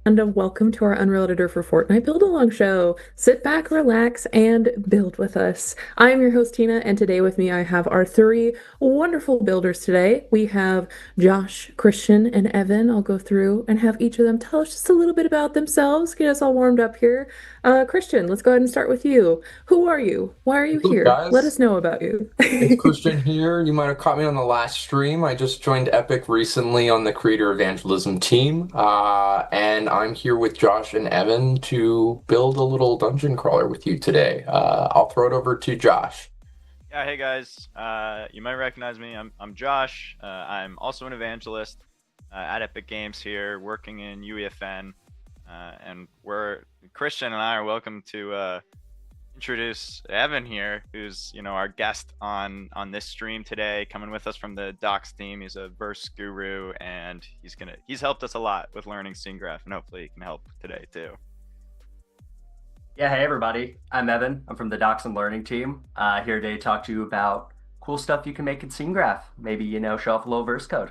And welcome to our Unreal Editor for Fortnite Build Along show. Sit back, relax, and build with us. I am your host, Tina, and today with me I have our three wonderful builders today. We have Josh, Christian, and Evan. I'll go through and have each of them tell us just a little bit about themselves, get us all warmed up here. Christian, let's go ahead and start with you. Who are you? Why are you What's up, here? Let guys? us know about you. It's Christian here. You might have caught me on the last stream. I just joined Epic recently on the creator evangelism team, and I'm here with Josh and Evan to build a little dungeon crawler with you today. I'll throw it over to Josh. Yeah, hey guys. You might recognize me. I'm Josh. I'm also an evangelist at Epic Games here, working in UEFN, and we're Christian and I are welcome to introduce Evan here, who's our guest on this stream today, coming with us from the Docs team. He's a verse guru, and he's helped us a lot with learning scene graph, and hopefully he can help today too. Yeah, hey everybody. I'm Evan. I'm from the Docs and Learning team. Here today to talk to you about cool stuff you can make in Scene Graph. Maybe, show off a little verse code.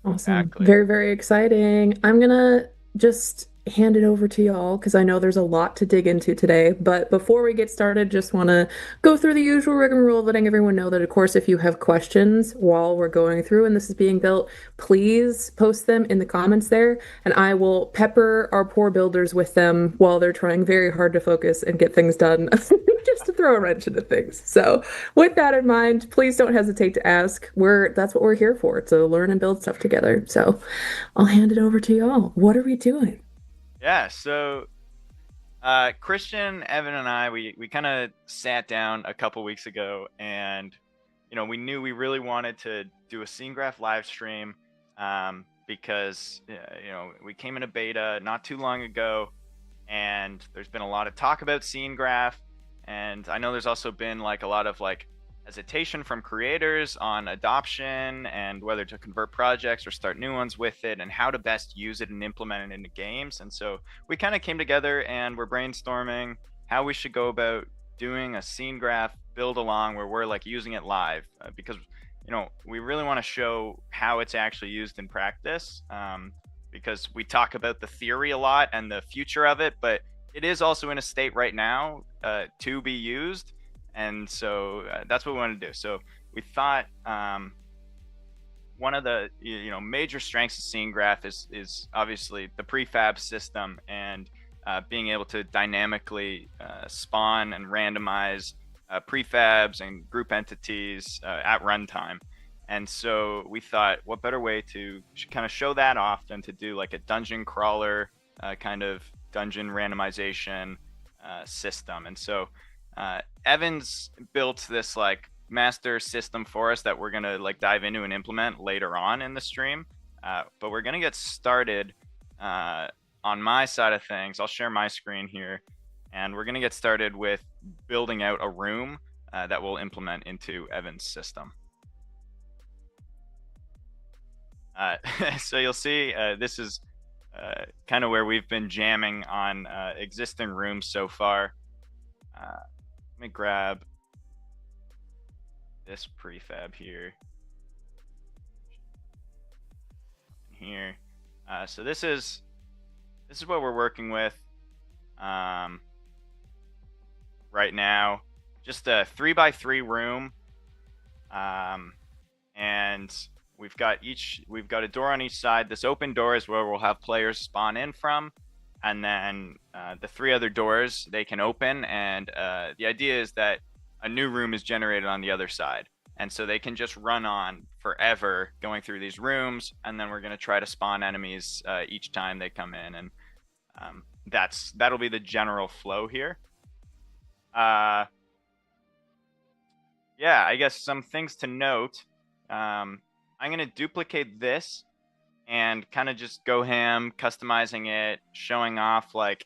Awesome. Exactly. Very, very exciting. I'm gonna just hand it over to y'all because I know there's a lot to dig into today. But before we get started, just want to go through the usual rigmarole, letting everyone know that, of course, if you have questions while we're going through and this is being built, please post them in the comments there, and I will pepper our poor builders with them while they're trying very hard to focus and get things done, just to throw a wrench into things. So with that in mind, please don't hesitate to ask. That's what we're here for, to learn and build stuff together. So I'll hand it over to y'all. What are we doing? Yeah. So Christian, Evan, and I, we kind of sat down a couple weeks ago, and we knew we really wanted to do a scene graph live stream, because we came in a beta not too long ago, and there's been a lot of talk about scene graph, and I know there's also been like a lot of like hesitation from creators on adoption and whether to convert projects or start new ones with it, and how to best use it and implement it into games. And so we kind of came together and we're brainstorming how we should go about doing a scene graph build along where we're like using it live, because we really want to show how it's actually used in practice, because we talk about the theory a lot and the future of it, but it is also in a state right now to be used. And so that's what we want to do. So we thought one of the major strengths of scene graph is obviously the prefab system, and being able to dynamically spawn and randomize prefabs and group entities at runtime. And so we thought, what better way to kind of show that off than to do like a dungeon crawler kind of dungeon randomization system. And so Evan's built this like master system for us that we're gonna like dive into and implement later on in the stream. But we're gonna get started on my side of things. I'll share my screen here, and we're gonna get started with building out a room that we'll implement into Evan's system. So you'll see this is kind of where we've been jamming on existing rooms so far. Let me grab this prefab here. So this is what we're working with right now. Just a 3x3 room, and we've got a door on each side. This open door is where we'll have players spawn in from, and then the three other doors they can open, and the idea is that a new room is generated on the other side, and so they can just run on forever going through these rooms, and then we're going to try to spawn enemies each time they come in, and that'll be the general flow here. Yeah, I guess some things to note. I'm going to duplicate this and kind of just go ham, customizing it, showing off like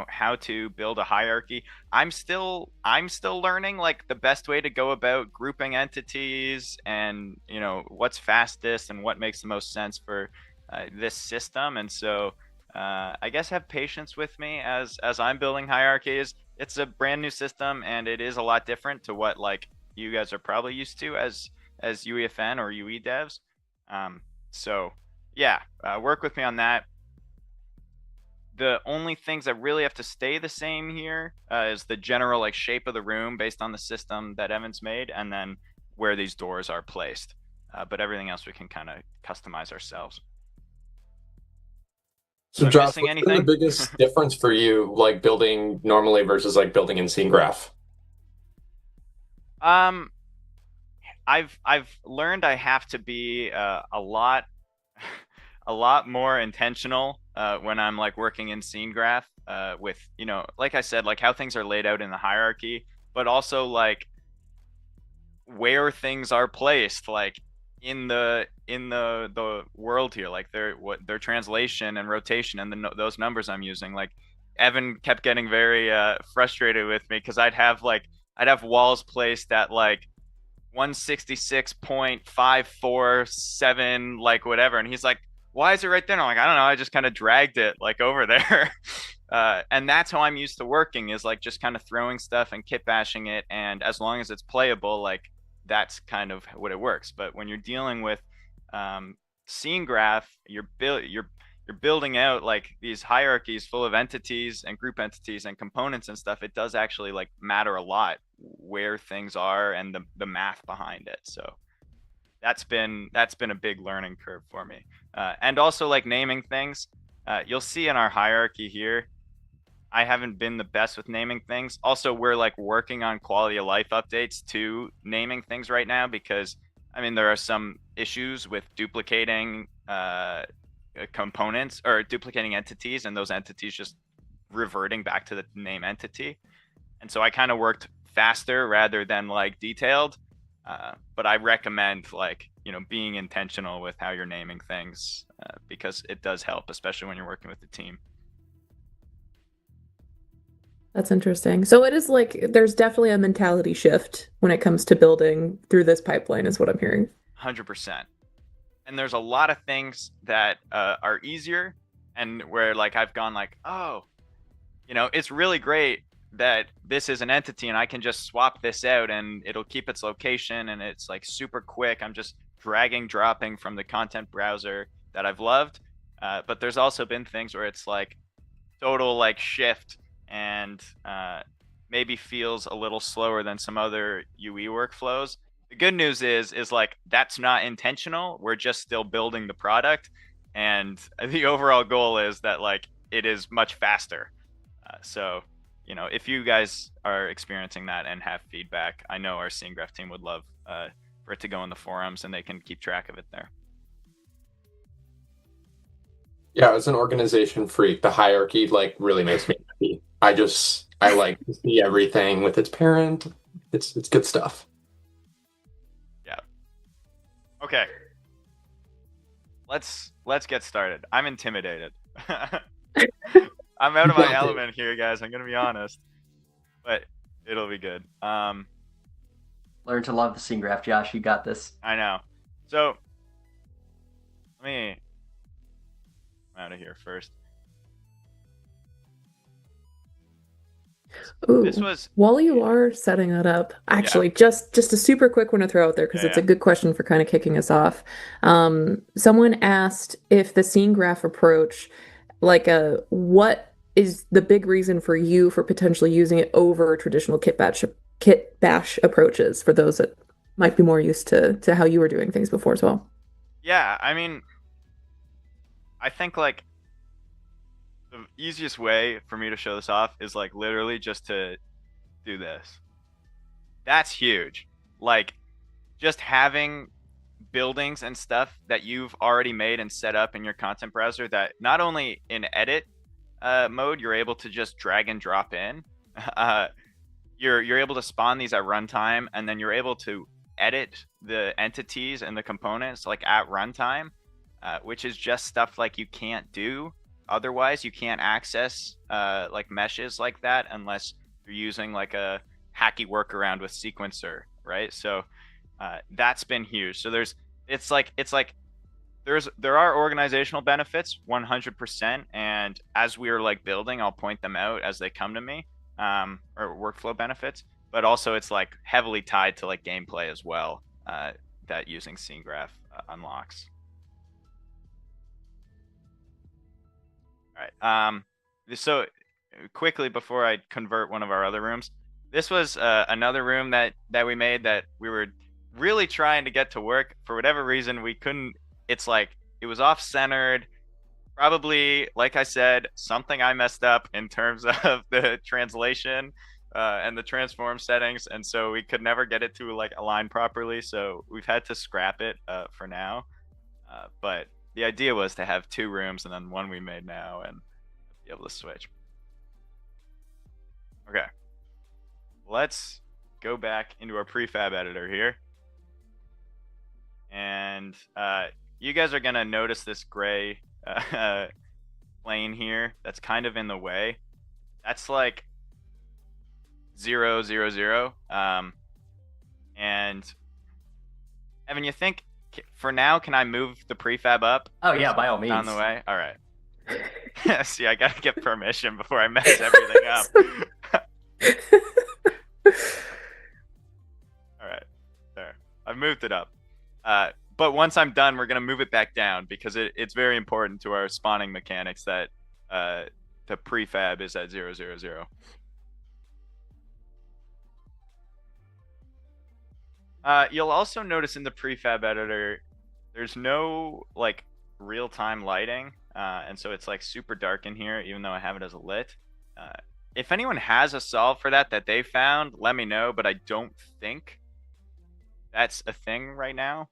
how to build a hierarchy. I'm still learning like the best way to go about grouping entities, and what's fastest and what makes the most sense for this system. And so I guess have patience with me as I'm building hierarchies. It's a brand new system, and it is a lot different to what like you guys are probably used to as UEFN or UE devs. So Yeah, work with me on that. The only things that really have to stay the same here is the general like shape of the room based on the system that Evan's made, and then where these doors are placed. But everything else we can kind of customize ourselves. So Am I Josh, missing what's been the anything? biggest difference for you, like building normally versus like building in scene graph? um, I've learned I have to be a lot a lot more intentional when I'm like working in scene graph with like I said, like how things are laid out in the hierarchy, but also like where things are placed, like in the world here, like their translation and rotation and those numbers I'm using. Like Evan kept getting very frustrated with me because I'd have walls placed at like 166.547, like whatever. And he's like, why is it right there? And I'm like, I don't know. I just kind of dragged it like over there. And that's how I'm used to working, is like just kind of throwing stuff and kit bashing it. And as long as it's playable, like that's kind of what it works. But when you're dealing with scene graph, you're building out like these hierarchies full of entities and group entities and components and stuff. It does actually like matter a lot where things are and the math behind it. So that's been a big learning curve for me. And also like naming things. You'll see in our hierarchy here, I haven't been the best with naming things. Also, we're like working on quality of life updates to naming things right now, because I mean there are some issues with duplicating components or duplicating entities, and those entities just reverting back to the name entity. And so I kind of worked faster rather than like detailed. But I recommend like being intentional with how you're naming things, because it does help, especially when you're working with the team. That's interesting. So it is like there's definitely a mentality shift when it comes to building through this pipeline, is what I'm hearing. 100%. And there's a lot of things that are easier, and where like I've gone like, oh, it's really great that this is an entity and I can just swap this out and it'll keep its location and it's like super quick. I'm just dragging, dropping from the content browser that I've loved. But there's also been things where it's like total like shift, and maybe feels a little slower than some other UE workflows. The good news is like that's not intentional. We're just still building the product, and the overall goal is that like it is much faster. So, if you guys are experiencing that and have feedback, I know our scene graph team would love for it to go in the forums, and they can keep track of it there. Yeah, as an organization freak, the hierarchy like really makes me happy. I like to see everything with its parent. It's good stuff. Yeah. Okay. Let's get started. I'm intimidated. I'm out You of my got it. element here, guys. I'm gonna be honest, but it'll be good. Learn to love the scene graph, Josh. You got this. I know. So let me out of here first. Ooh, This was while you are setting that up, yeah, actually, just a super quick one to throw out there because yeah, it's a yeah. good question for kind of kicking us off. Someone asked if the scene graph approach, like what is the big reason for you for potentially using it over traditional kit bash approaches for those that might be more used to how you were doing things before as well. Yeah, I mean, I think like the easiest way for me to show this off is like literally just to do this. That's huge. Like just having buildings and stuff that you've already made and set up in your content browser, that not only in edit mode you're able to just drag and drop in. uh, you're able to spawn these at runtime, and then you're able to edit the entities and the components like at runtime, which is just stuff like you can't do otherwise. You can't access like meshes like that unless you're using like a hacky workaround with sequencer, right? So that's been huge. So it's like there are organizational benefits 100%, and as we are like building, I'll point them out as they come to me, or workflow benefits. But also it's like heavily tied to like gameplay as well, that using scene graph unlocks. All right. So quickly before I convert one of our other rooms, this was another room that we made that we were really trying to get to work. For whatever reason, we couldn't. It's like it was off-centered. Probably, like I said, something I messed up in terms of the translation and the transform settings, and so we could never get it to like align properly. So we've had to scrap it for now. But the idea was to have two rooms and then one we made now and be able to switch. Okay, let's go back into our prefab editor here. And you guys are gonna notice this gray plane here that's kind of in the way. That's like 0, 0, 0. And Evan, you think for now can I move the prefab up? Oh yeah, by all means. On the way. All right. See, I gotta get permission before I mess everything up. All right, there. I've moved it up. But once I'm done, we're gonna move it back down because it's very important to our spawning mechanics that the prefab is at 0, 0, 0. You'll also notice in the prefab editor, there's no like real-time lighting, and so it's like super dark in here, even though I have it as a lit. If anyone has a solve for that they found, let me know, but I don't think that's a thing right now.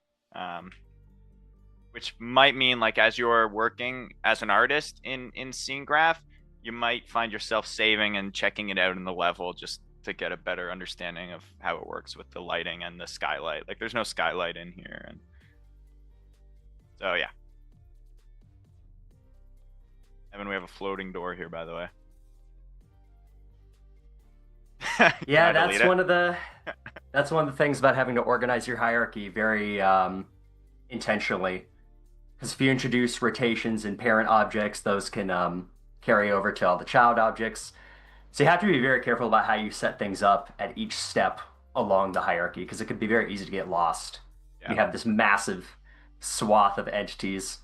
Which might mean like as you're working as an artist in Scene Graph, you might find yourself saving and checking it out in the level just to get a better understanding of how it works with the lighting and the skylight. Like there's no skylight in here, and so yeah. Evan, we have a floating door here, by the way. Yeah, that's one of the things about having to organize your hierarchy very intentionally. Because if you introduce rotations in parent objects, those can carry over to all the child objects. So you have to be very careful about how you set things up at each step along the hierarchy, because it could be very easy to get lost. Yeah. You have this massive swath of entities.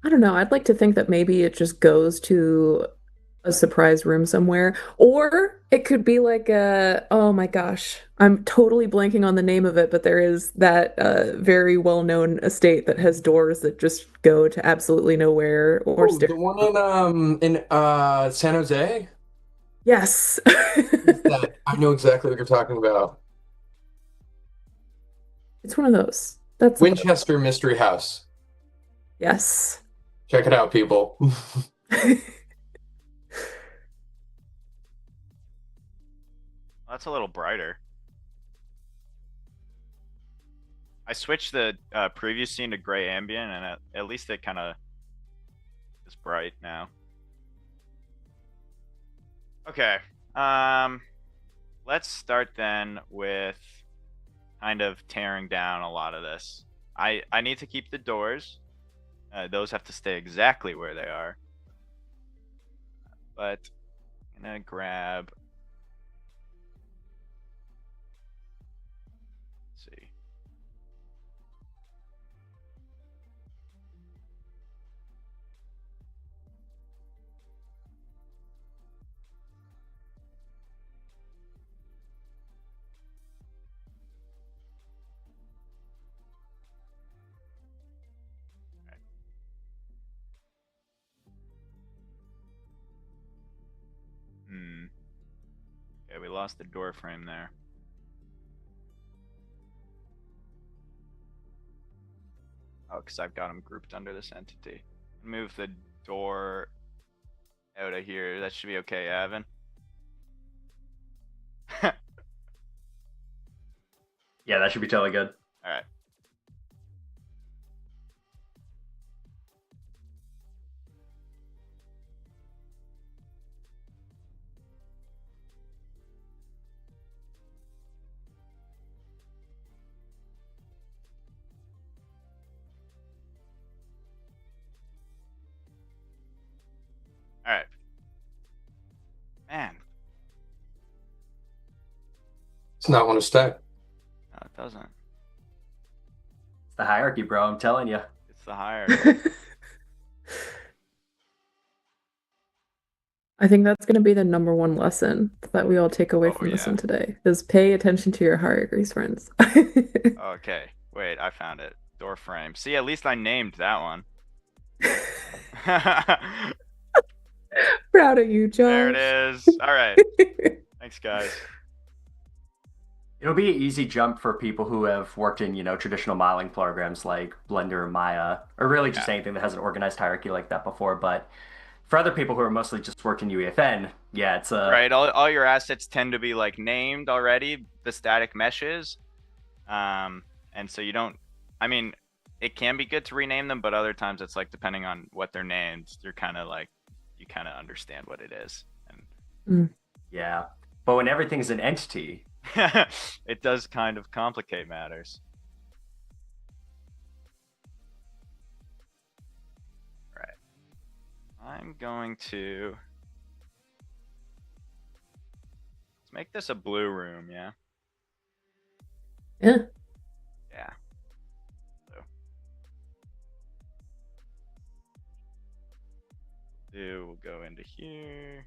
I don't know. I'd like to think that maybe it just goes to a surprise room somewhere. Or it could be like oh my gosh, I'm totally blanking on the name of it, but there is that very well-known estate that has doors that just go to absolutely nowhere or the one in San Jose? Yes. I know exactly what you're talking about. It's one of those. That's Winchester Mystery House. Yes. Check it out, people. That's a little brighter. I switched the previous scene to gray ambient, and at least it kind of is bright now. Okay. Let's start then with kind of tearing down a lot of this. I need to keep the doors. Those have to stay exactly where they are. But I'm gonna grab. Let's see. Okay, we lost the door frame there. Oh, because I've got them grouped under this entity. Move the door out of here. That should be okay, Evan. Yeah, that should be totally good. All right. All right. Man. It's not want to stay. No, it doesn't. It's the hierarchy, bro. I'm telling you. It's the hierarchy. I think that's going to be the number one lesson that we all take away from this one today is pay attention to your hierarchies, friends. Okay, wait, I found it. Door frame. See, at least I named that one. Proud of you, Josh. There it is. All right. Thanks, guys. It'll be an easy jump for people who have worked in, traditional modeling programs like Blender or Maya, or really just anything that has an organized hierarchy like that before. But for other people who are mostly just worked in UEFN, yeah, it's a... Right, all your assets tend to be like named already, the static meshes. And so you don't, I mean, it can be good to rename them, but other times it's like, depending on what they're named, you're kind of like, you kind of understand what it is. And yeah, but when everything's an entity, it does kind of complicate matters. Right. I'm going to, let's make this a blue room, yeah? Yeah. Yeah. We'll go into here,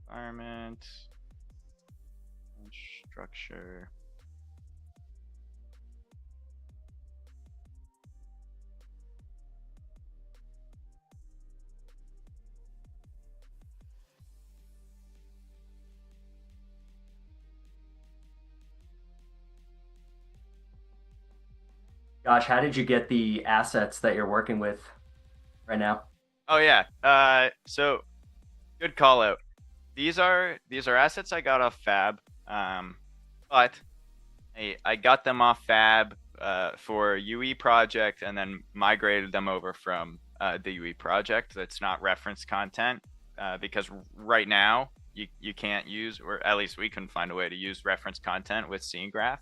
environment, and structure. Gosh, how did you get the assets that you're working with right now? Oh yeah. So good call out. These are assets I got off Fab. But I got them off Fab for UE project and then migrated them over from the UE project. That's not reference content because right now you can't use, or at least we couldn't find a way to use reference content with scene graph.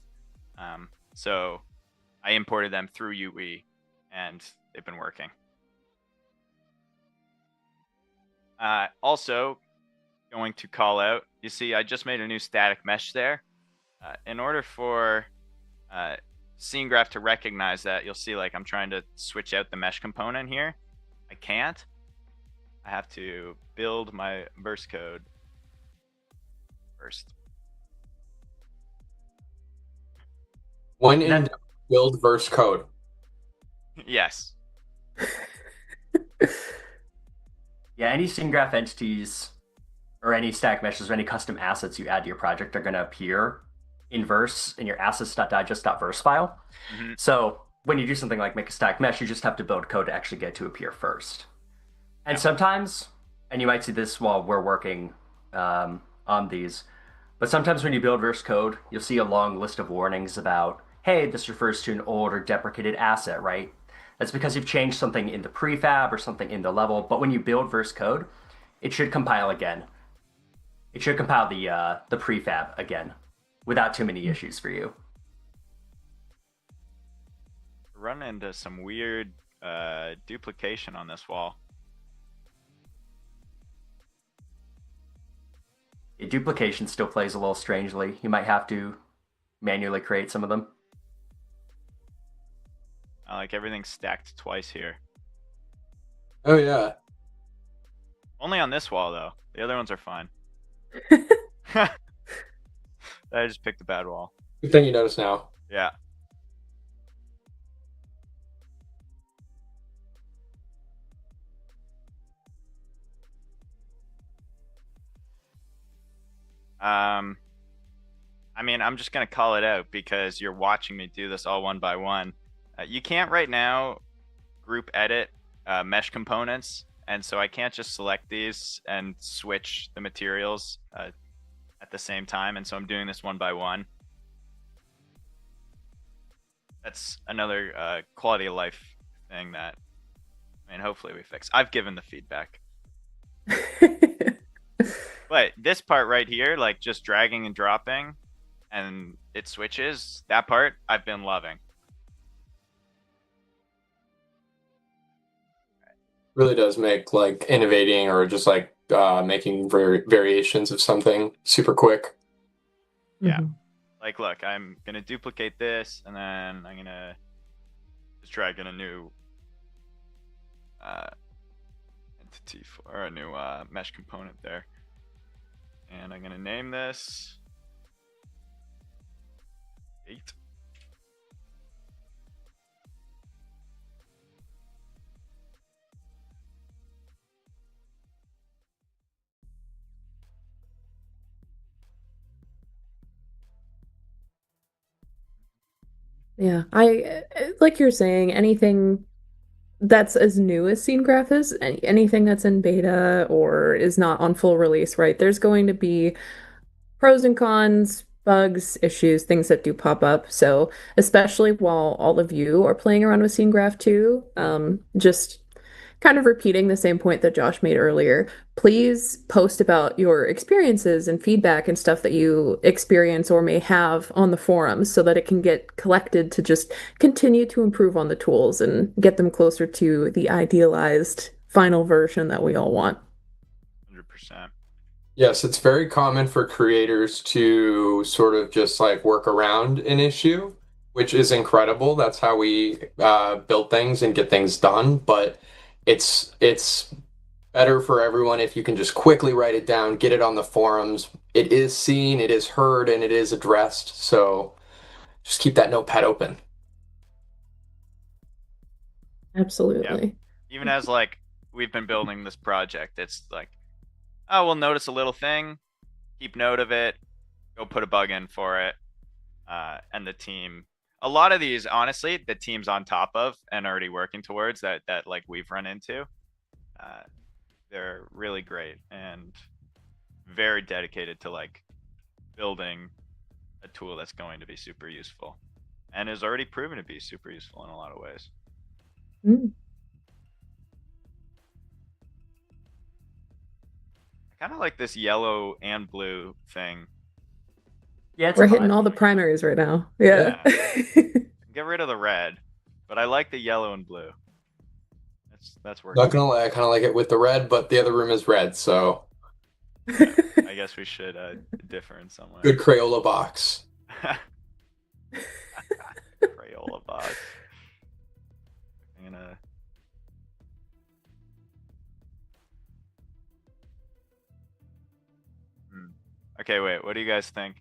So I imported them through UE and they've been working. Also, going to call out, you see, I just made a new static mesh there. In order for scene graph to recognize that, you'll see like I'm trying to switch out the mesh component here. I can't. I have to build my verse code first. When in build verse code. Yes. Yeah, any scene graph entities or any static meshes or any custom assets you add to your project are going to appear in verse in your assets.digest.verse file. Mm-hmm. So when you do something like make a static mesh, you just have to build code to actually get it to appear first. And sometimes, and you might see this while we're working on these, but sometimes when you build verse code, you'll see a long list of warnings about, hey, this refers to an old or deprecated asset, right? That's because you've changed something in the prefab or something in the level. But when you build verse code, it should compile again. It should compile the prefab again without too many issues for you. Run into some weird duplication on this wall. Duplication still plays a little strangely. You might have to manually create some of them. I like everything's stacked twice here. Oh yeah. Only on this wall though. The other ones are fine. I just picked a bad wall. Good thing you notice now. Yeah. I mean, I'm just gonna call it out because you're watching me do this all one by one. You can't right now group edit mesh components, and so I can't just select these and switch the materials at the same time, and so I'm doing this one by one. That's another quality of life thing that, I mean, hopefully we fix. I've given the feedback. But this part right here, like just dragging and dropping and it switches, that part I've been loving. Really does make like innovating or just like making variations of something super quick. Yeah. Like, look, I'm going to duplicate this and then I'm going to just drag in a new entity for a new mesh component there. And I'm gonna name this 8. Yeah, I like you're saying, anything that's as new as Scene Graph is, anything that's in beta or is not on full release, right? There's going to be pros and cons, bugs, issues, things that do pop up. So, especially while all of you are playing around with Scene Graph too, just kind of repeating the same point that Josh made earlier, please post about your experiences and feedback and stuff that you experience or may have on the forums so that it can get collected to just continue to improve on the tools and get them closer to the idealized final version that we all want. 100%. Yes, it's very common for creators to sort of just like work around an issue, which is incredible. That's how we build things and get things done. But it's better for everyone if you can just quickly write it down, get it on the forums. It is seen, it is heard, and it is addressed. So just keep that notepad open. Absolutely. Yeah. Even as like we've been building this project, it's like, oh, we'll notice a little thing, keep note of it, go put a bug in for it, and the team. A lot of these, honestly, the team's on top of and already working towards that like we've run into. They're really great and very dedicated to like building a tool that's going to be super useful and is already proven to be super useful in a lot of ways. Mm. I kind of like this yellow and blue thing. Yeah, We're hitting all the primaries right now. Yeah. Get rid of the red, but I like the yellow and blue. That's working. Not gonna lie, I kind of like it with the red, but the other room is red, so yeah, I guess we should differ in some way. good Crayola box. Crayola box. I'm gonna. Okay, wait. What do you guys think?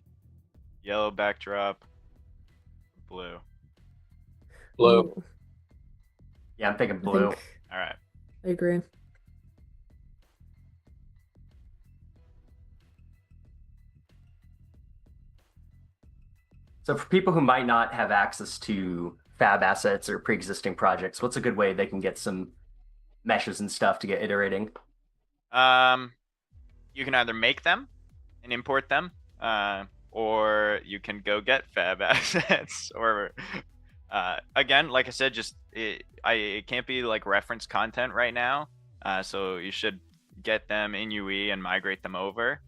Yellow backdrop, blue. Blue. Ooh, Yeah, I'm thinking I blue. All right. I agree. So for people who might not have access to fab assets or pre-existing projects, what's a good way they can get some meshes and stuff to get iterating? You can either make them and import them, or you can go get fab assets. Or again, like I said, just it can't be like reference content right now, so you should get them in UE and migrate them over.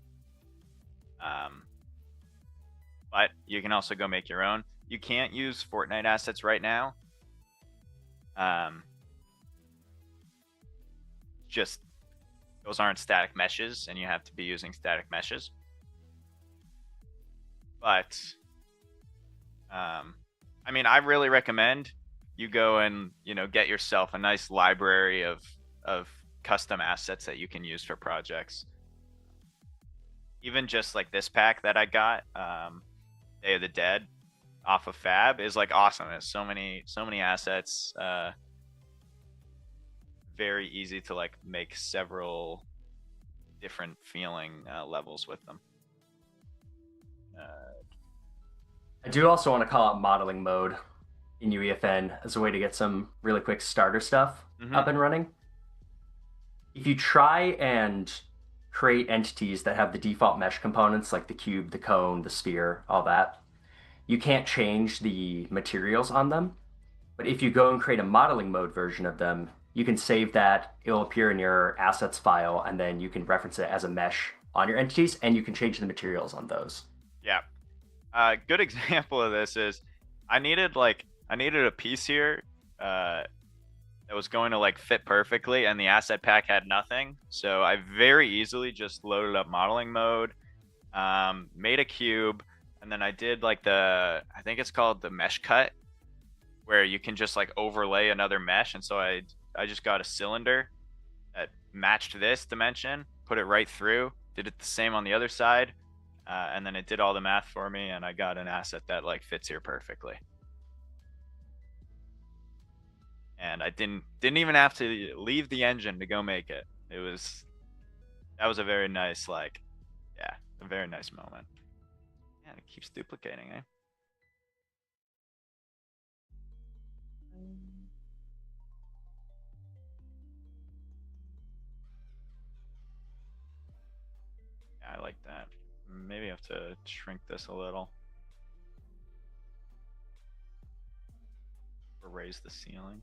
But you can also go make your own. You can't use Fortnite assets right now. Just those aren't static meshes, and you have to be using static meshes. But I mean, I really recommend you go and get yourself a nice library of custom assets that you can use for projects. Even just like this pack that I got, Day of the Dead, off of Fab, is like awesome. There's so many assets. Very easy to like make several different feeling levels with them. I do also want to call out modeling mode in UEFN as a way to get some really quick starter stuff up and running. If you try and create entities that have the default mesh components like the cube, the cone, the sphere, all that, you can't change the materials on them. But if you go and create a modeling mode version of them, you can save that. It'll appear in your assets file, and then you can reference it as a mesh on your entities, and you can change the materials on those. Yeah. Good example of this is I needed a piece here that was going to like fit perfectly, and the asset pack had nothing. So I very easily just loaded up modeling mode, made a cube, and then I did like I think it's called the mesh cut, where you can just like overlay another mesh. And so I just got a cylinder that matched this dimension, put it right through, did it the same on the other side, and then it did all the math for me, and I got an asset that like fits here perfectly. And I didn't even have to leave the engine to go make it. That was a very nice, like, yeah, a very nice moment. Yeah, it keeps duplicating, eh? Yeah, I like that. Maybe I have to shrink this a little. Or raise the ceiling.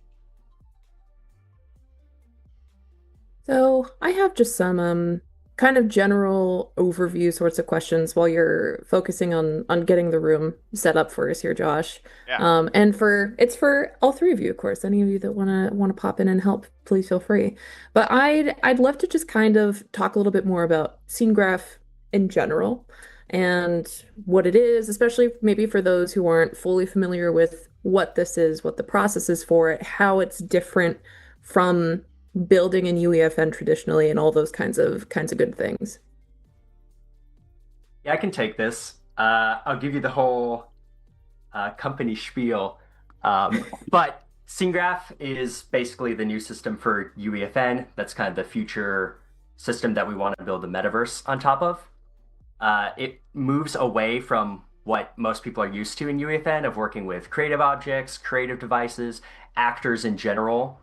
So I have just some kind of general overview sorts of questions while you're focusing on getting the room set up for us here, Josh. Yeah. And it's for all three of you, of course. Any of you that wanna pop in and help, please feel free. But I'd love to just kind of talk a little bit more about scene graph in general and what it is, especially maybe for those who aren't fully familiar with what this is, what the process is for it, how it's different from building in UEFN traditionally and all those kinds of good things. Yeah, I can take this. I'll give you the whole company spiel. But SceneGraph is basically the new system for UEFN. That's kind of the future system that we want to build the metaverse on top of. It moves away from what most people are used to in UEFN of working with creative objects, creative devices, actors in general,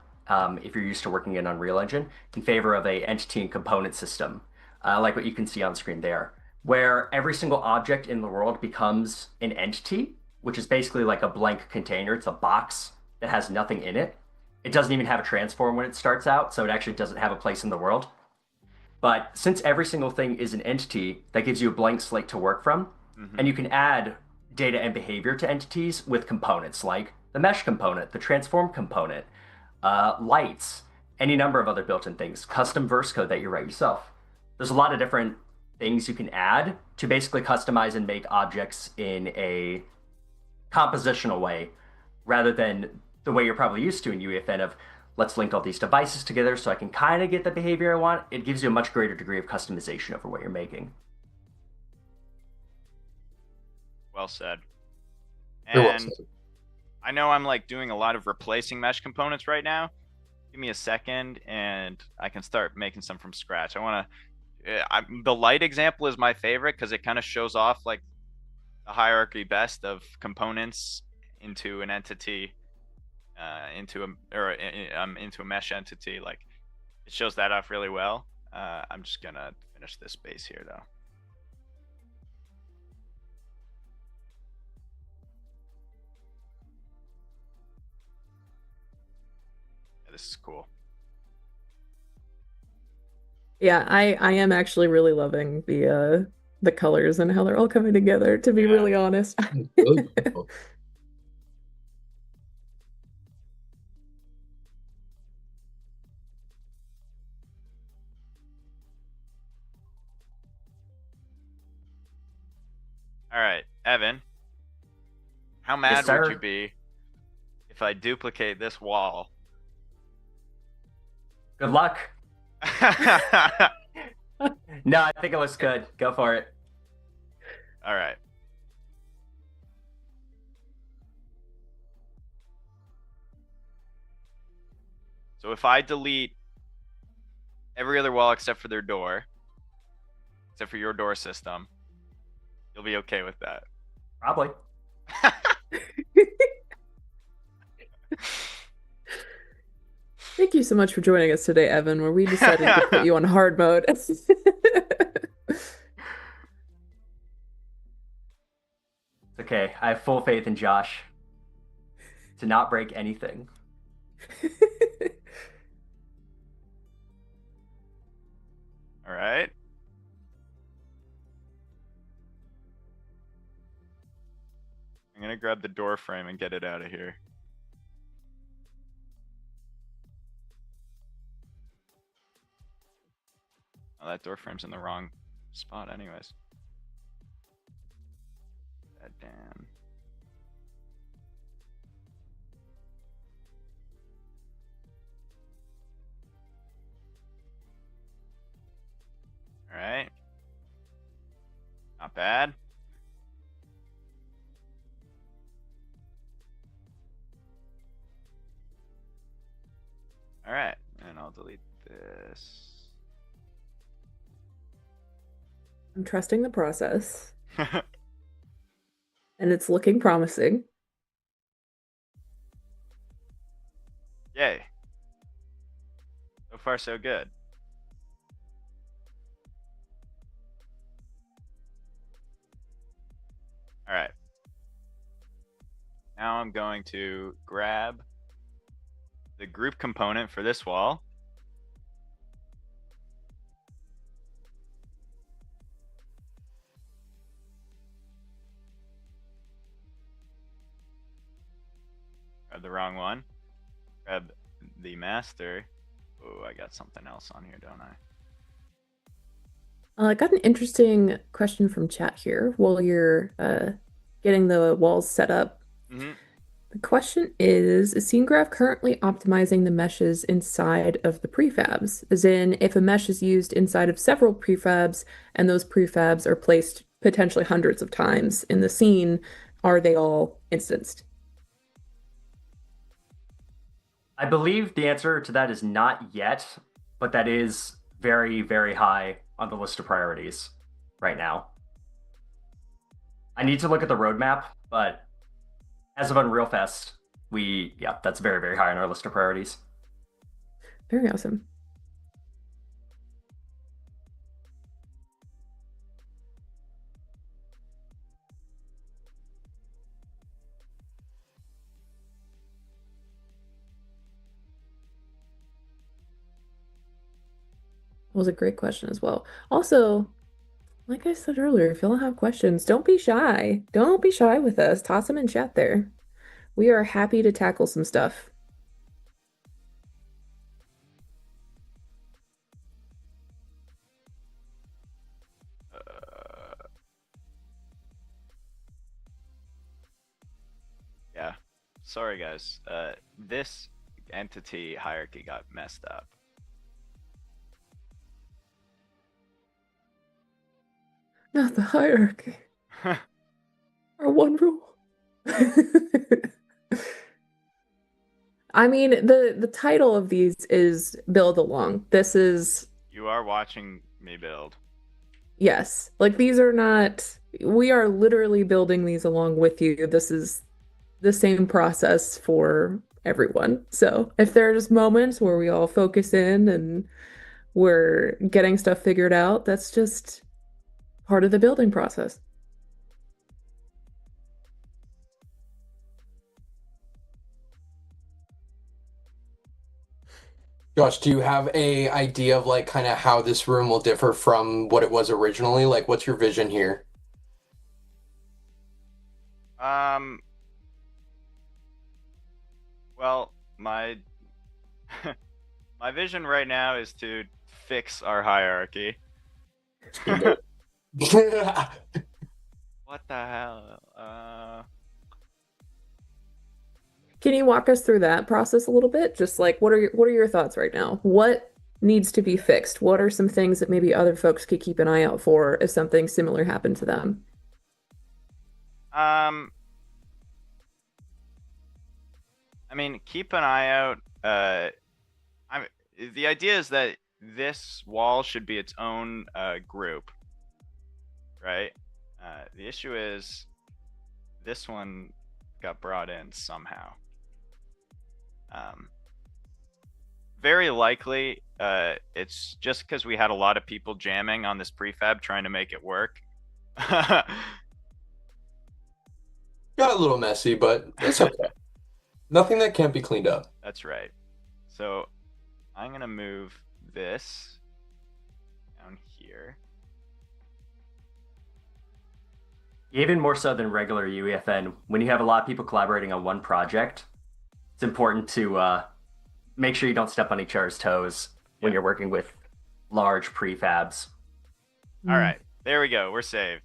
if you're used to working in Unreal Engine, in favor of a entity and component system, like what you can see on screen there, where every single object in the world becomes an entity, which is basically like a blank container. It's a box that has nothing in it. It doesn't even have a transform when it starts out, so it actually doesn't have a place in the world. But since every single thing is an entity, that gives you a blank slate to work from. And you can add data and behavior to entities with components like the mesh component, the transform component, lights, any number of other built-in things, custom verse code that you write yourself. There's a lot of different things you can add to basically customize and make objects in a compositional way rather than the way you're probably used to in UEFN of let's link all these devices together so I can kind of get the behavior I want. It gives you a much greater degree of customization over what you're making. Well said. You're well And said. I know I'm like doing a lot of replacing mesh components right now. Give me a second and I can start making some from scratch. The light example is my favorite because it kind of shows off like the hierarchy best of components into an entity, into a mesh entity. Like it shows that off really well. I'm just gonna finish this base here though. Yeah, this is cool. Yeah, I am actually really loving the colors and how they're all coming together, to be really honest. Really beautiful. All right, Evan, how mad Yes, would you be if I duplicate this wall? Good luck. No, I think it looks good. Go for it. All right. So if I delete every other wall except for their door, except for your door system, you'll be okay with that. Probably. Thank you so much for joining us today, Evan, where we decided to put you on hard mode. It's okay. I have full faith in Josh to not break anything. All right. I'm going to grab the door frame and get it out of here. Oh, that door frame's in the wrong spot anyways. That down. bad. All right, and I'll delete this. I'm trusting the process, and it's looking promising. Yay. So far, so good. All right. Now I'm going to grab the group component for this wall. Grab the wrong one. Grab the master. Oh, I got something else on here, don't I? I got an interesting question from chat here while you're getting the walls set up. Mm-hmm. The question is Scene Graph currently optimizing the meshes inside of the prefabs? As in, if a mesh is used inside of several prefabs and those prefabs are placed potentially hundreds of times in the scene, are they all instanced? I believe the answer to that is not yet, but that is very, very high on the list of priorities right now. I need to look at the roadmap, but as of Unreal Fest, that's very, very high on our list of priorities. Very awesome. Was a great question as well. Also, like I said earlier, if y'all have questions, don't be shy. Don't be shy with us. Toss them in chat there. We are happy to tackle some stuff. Yeah. Sorry, guys. This entity hierarchy got messed up. Not the hierarchy. Our one rule. I mean, the title of these is Build Along. This is You are watching me build. yes. Like these are not we are literally building these along with you. This is the same process for everyone. So if there's moments where we all focus in and we're getting stuff figured out, that's just part of the building process. Josh, do you have a idea of like kind of how this room will differ from what it was originally? Like, what's your vision here? Well, my my vision right now is to fix our hierarchy. What the hell? Can you walk us through that process a little bit? Just like what are your thoughts right now? What needs to be fixed? What are some things that maybe other folks could keep an eye out for if something similar happened to them? I mean, keep an eye out. The idea is that this wall should be its own group, right? The issue is this one got brought in somehow. Very likely, it's just because we had a lot of people jamming on this prefab trying to make it work. Got a little messy, but it's okay. Nothing that can't be cleaned up. That's right. So I'm going to move this down here. Even more so than regular UEFN, when you have a lot of people collaborating on one project, it's important to make sure you don't step on each other's toes when you're working with large prefabs. All right, there we go. We're saved.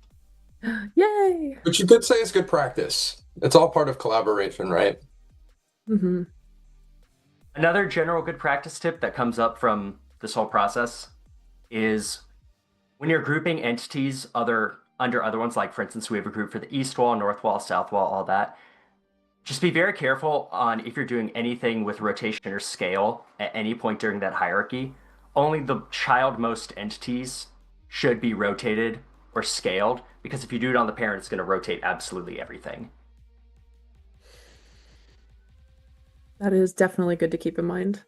Yay! Which you could say is good practice. It's all part of collaboration, right? Mm-hmm. Another general good practice tip that comes up from this whole process is when you're grouping entities under under other ones, like for instance, we have a group for the east wall, north wall, south wall, all that. Just be very careful on if you're doing anything with rotation or scale at any point during that hierarchy. Only the childmost entities should be rotated or scaled, because if you do it on the parent, it's going to rotate absolutely everything. That is definitely good to keep in mind.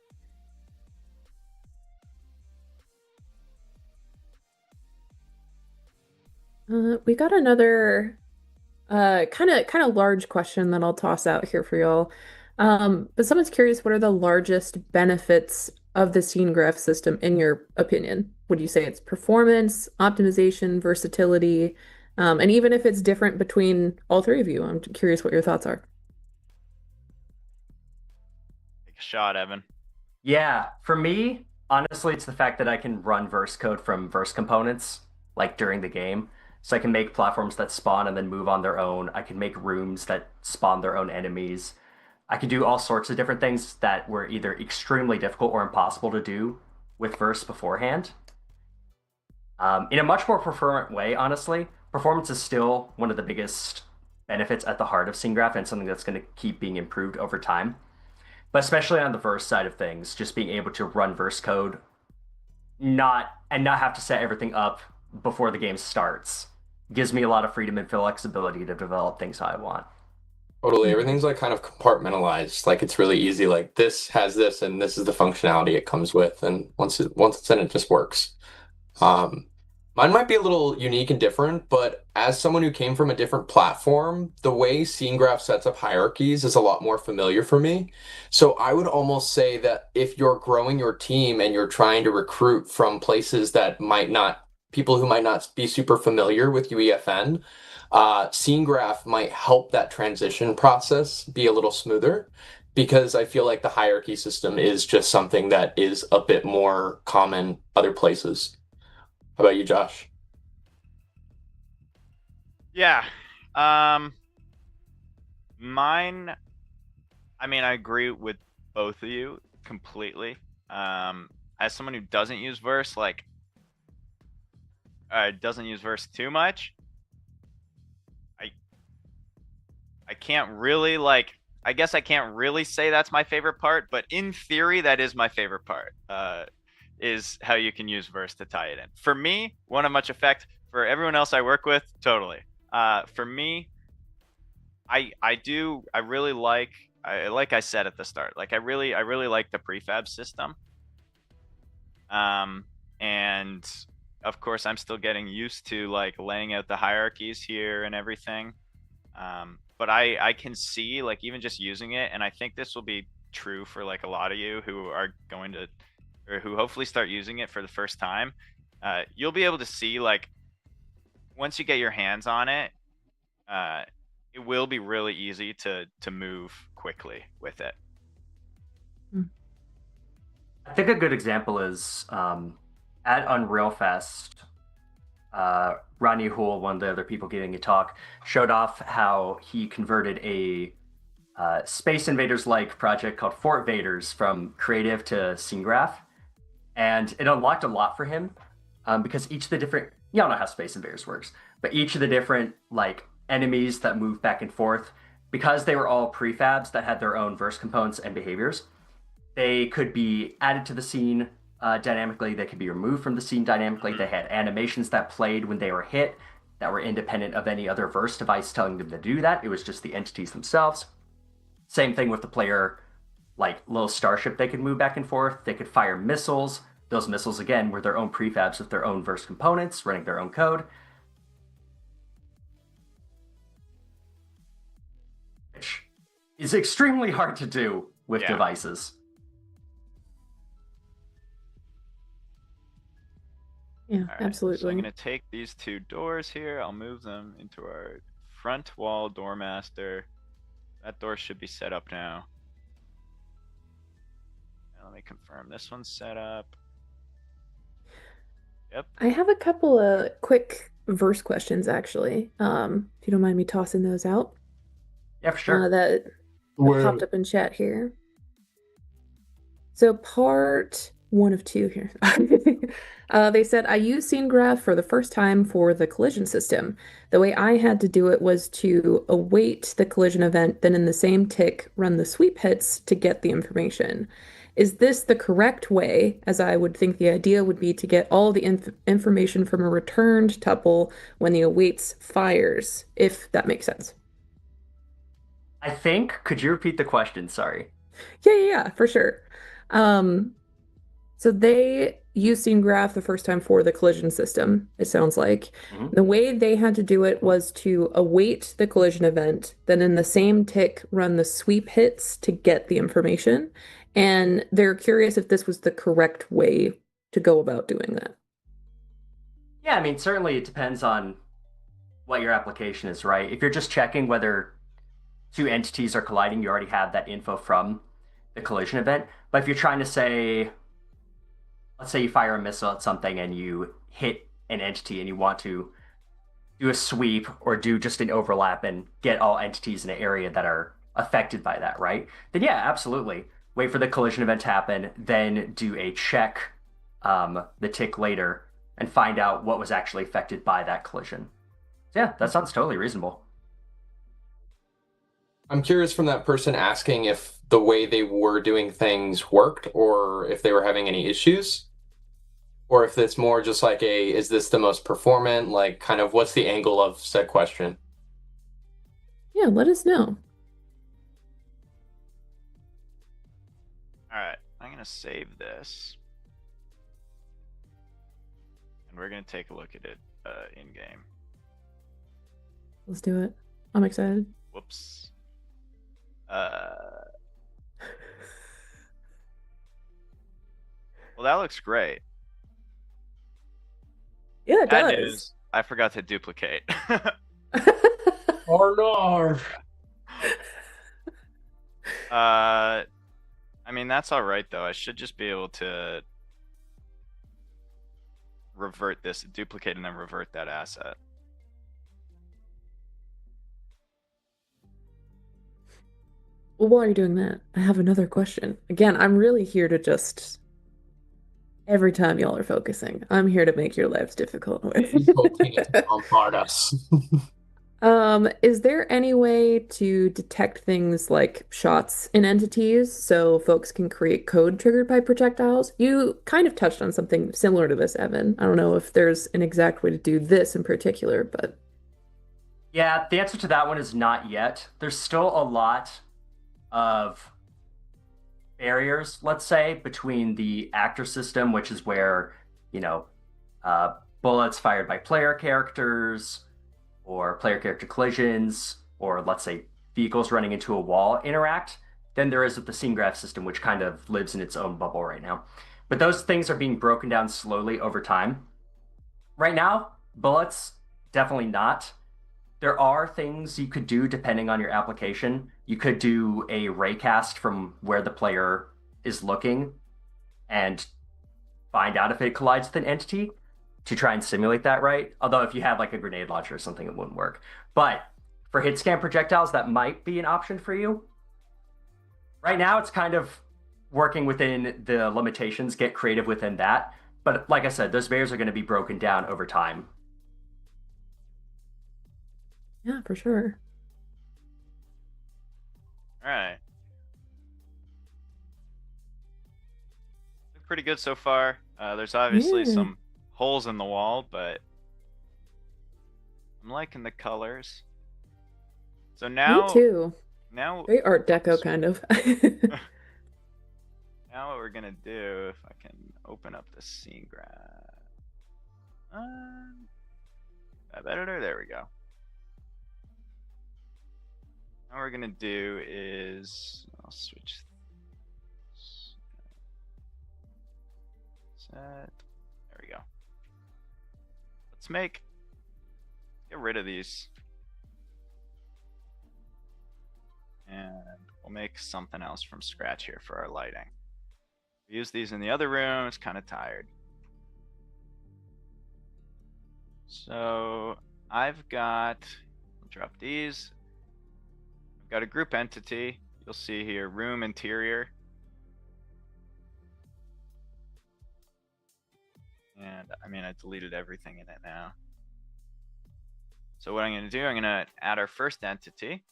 We got another kind of large question that I'll toss out here for y'all. But someone's curious, what are the largest benefits of the scene graph system in your opinion? Would you say it's performance, optimization, versatility? And even if it's different between all three of you, I'm curious what your thoughts are. Take a shot, Evan. Yeah, for me, honestly, it's the fact that I can run verse code from verse components like during the game. So I can make platforms that spawn and then move on their own. I can make rooms that spawn their own enemies. I can do all sorts of different things that were either extremely difficult or impossible to do with verse beforehand. In a much more performant way, honestly, performance is still one of the biggest benefits at the heart of scene graph and something that's going to keep being improved over time. But especially on the verse side of things, just being able to run verse code, not have to set everything up before the game starts, gives me a lot of freedom and flexibility to develop things how I want. Totally. Everything's like kind of compartmentalized. Like it's really easy. Like this has this and this is the functionality it comes with. And once it's in, it just works. Um, Mine might be a little unique and different, but as someone who came from a different platform, the way Scene Graph sets up hierarchies is a lot more familiar for me. So I would almost say that if you're growing your team and you're trying to recruit from places that might not, people who might not be super familiar with UEFN, Scene Graph might help that transition process be a little smoother because I feel like the hierarchy system is just something that is a bit more common other places. How about you, Josh? Yeah. Mine, I mean, I agree with both of you completely. As someone who doesn't use verse, doesn't use verse too much, I can't really I guess I can't really say that's my favorite part, but in theory, that is my favorite part. Is how you can use verse to tie it in. For me, won't have much effect. For everyone else I work with, totally. For me, I really like I said at the start, I really like the prefab system. And of course I'm still getting used to laying out the hierarchies here and everything. But I can see even just using it, and I think this will be true for a lot of you who are going to, or who hopefully start using it for the first time. You'll be able to see once you get your hands on it, it will be really easy to move quickly with it. I think a good example is at Unreal Fest, Ronnie Hoole, one of the other people giving a talk, showed off how he converted a Space Invaders-like project called Fort Vaders from creative to scene graph. And it unlocked a lot for him because each of the different, y'all know how Space Invaders works, but each of the different enemies that move back and forth, because they were all prefabs that had their own verse components and behaviors, they could be added to the scene dynamically. They could be removed from the scene dynamically. They had animations that played when they were hit that were independent of any other verse device telling them to do that. It was just the entities themselves. Same thing with the player, little starship they could move back and forth. They could fire missiles. Those missiles, again, were their own prefabs with their own verse components, running their own code. Which is extremely hard to do with devices. Yeah, right, absolutely. So I'm going to take these two doors here. I'll move them into our front wall door master. That door should be set up now. Let me confirm this one's set up. Yep. I have a couple of quick verse questions, actually. If you don't mind me tossing those out. Yeah, for sure. That popped up in chat here. So part one of two here. They said, I used scene graph for the first time for the collision system. The way I had to do it was to await the collision event, then in the same tick, run the sweep hits to get the information. Is this the correct way, as I would think the idea would be to get all the information from a returned tuple when the awaits fires, if that makes sense? I think, could you repeat the question? Sorry. Yeah, for sure. Um, So they used scene graph the first time for the collision system, it sounds like. Mhm. The way they had to do it was to await the collision event, then in the same tick run the sweep hits to get the information. And they're curious if this was the correct way to go about doing that. Yeah, I mean, certainly it depends on what your application is, right? If you're just checking whether two entities are colliding, you already have that info from the collision event. But if you're trying to say, let's say you fire a missile at something and you hit an entity and you want to do a sweep or do just an overlap and get all entities in an area that are affected by that, right? Then yeah, absolutely. Wait for the collision event to happen, then do a check the tick later and find out what was actually affected by that collision. So yeah, that sounds totally reasonable. I'm curious from that person asking if the way they were doing things worked or if they were having any issues, or if it's more just like is this the most performant? Like, kind of what's the angle of said question? Yeah, let us know. All right, I'm gonna save this, and we're gonna take a look at it in game. Let's do it. I'm excited. Whoops. Well, that looks great. Yeah, it Bad does. news, I forgot to duplicate. Or no. I mean, that's all right though. I should just be able to revert this, duplicate, and then revert that asset. Well, while you're doing that, I have another question. Again, I'm really here to just every time y'all are focusing, I'm here to make your lives difficult. People can't bombard us. Is there any way to detect things like shots in entities so folks can create code triggered by projectiles? You kind of touched on something similar to this, Evan. I don't know if there's an exact way to do this in particular, but Yeah, the answer to that one is not yet. There's still a lot of barriers, let's say, between the actor system, which is where, you know, bullets fired by player characters or player character collisions, or let's say vehicles running into a wall interact, than there is with the scene graph system, which kind of lives in its own bubble right now. But those things are being broken down slowly over time. Right now, bullets, definitely not. There are things you could do depending on your application. You could do a raycast from where the player is looking and find out if it collides with an entity to try and simulate that, right? Although if you have like a grenade launcher or something, it wouldn't work. But for hit scan projectiles, that might be an option for you. Right now, it's kind of working within the limitations, get creative within that. But like I said, those barriers are going to be broken down over time. yeah, for sure. All right. Look pretty good so far. There's obviously Yeah. some holes in the wall, but I'm liking the colors. So Me now, too. now, Very Art Deco kind of. now what we're gonna do, if I can open up the scene graph. Web editor, there we go. Now what we're gonna do is, I'll switch. Set. There we go. Let's get rid of these. And we'll make something else from scratch here for our lighting. We use these in the other room, it's kind of tired. So I'll drop these. I've got a group entity. You'll see here, room interior. And I mean, I deleted everything in it now. So what I'm going to do, I'm going to add our first entity.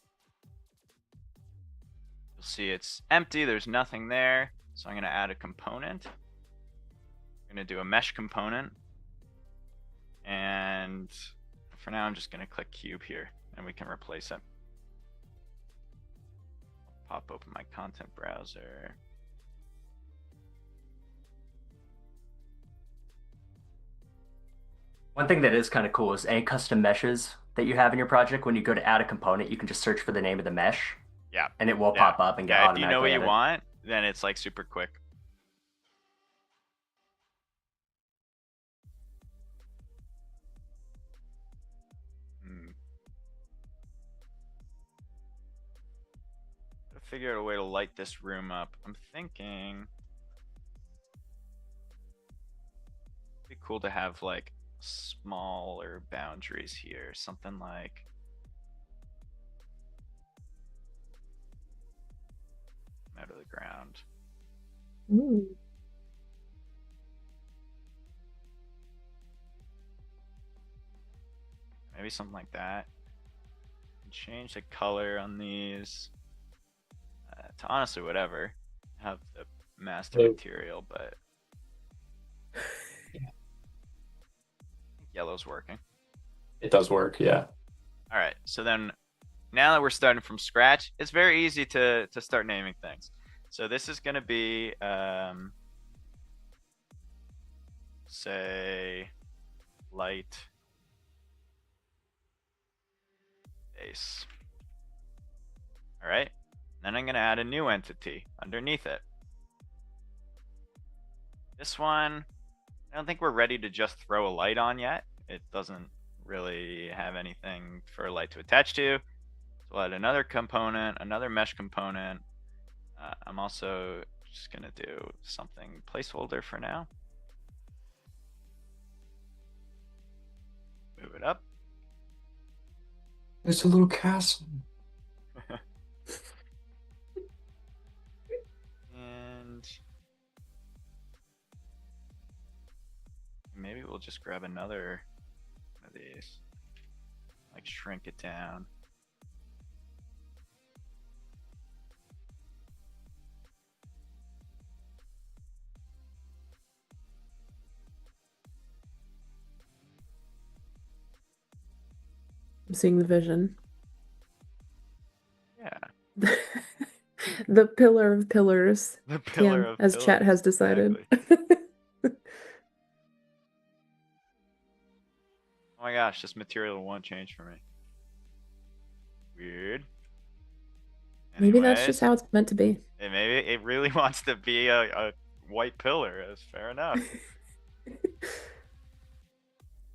You'll see it's empty. There's nothing there. So I'm going to add a component. I'm going to do a mesh component. And for now, I'm just going to click cube here, and we can replace it. Pop open my content browser. One thing that is kind of cool is any custom meshes that you have in your project, when you go to add a component, you can just search for the name of the mesh. Yeah. And it will pop up and get automatically. If you know what you added. want, then it's like super quick. Gotta figure out a way to light this room up. I'm thinking it'd be cool to have like smaller boundaries here, something like out of the ground. Ooh. Maybe something like that. Change the color on these to honestly whatever. Have the master material, but yeah. I think yellow's working. It does work, yeah. All right, so then now that we're starting from scratch, it's very easy to start naming things. So this is going to be, say, light base. All right, then I'm going to add a new entity underneath it. This one, I don't think we're ready to just throw a light on yet. It doesn't really have anything for a light to attach to. So we'll add another component, another mesh component. I'm also just going to do something placeholder for now. Move it up. It's a little castle. And maybe we'll just grab another one of these, like shrink it down. I'm seeing the vision. Yeah. The pillar of pillars. The pillar of as pillars, chat has decided. Exactly. Oh my gosh, this material won't change for me. Weird. Maybe that's Anyways, just how it's meant to be. maybe it really wants to be a white pillar. That's fair enough.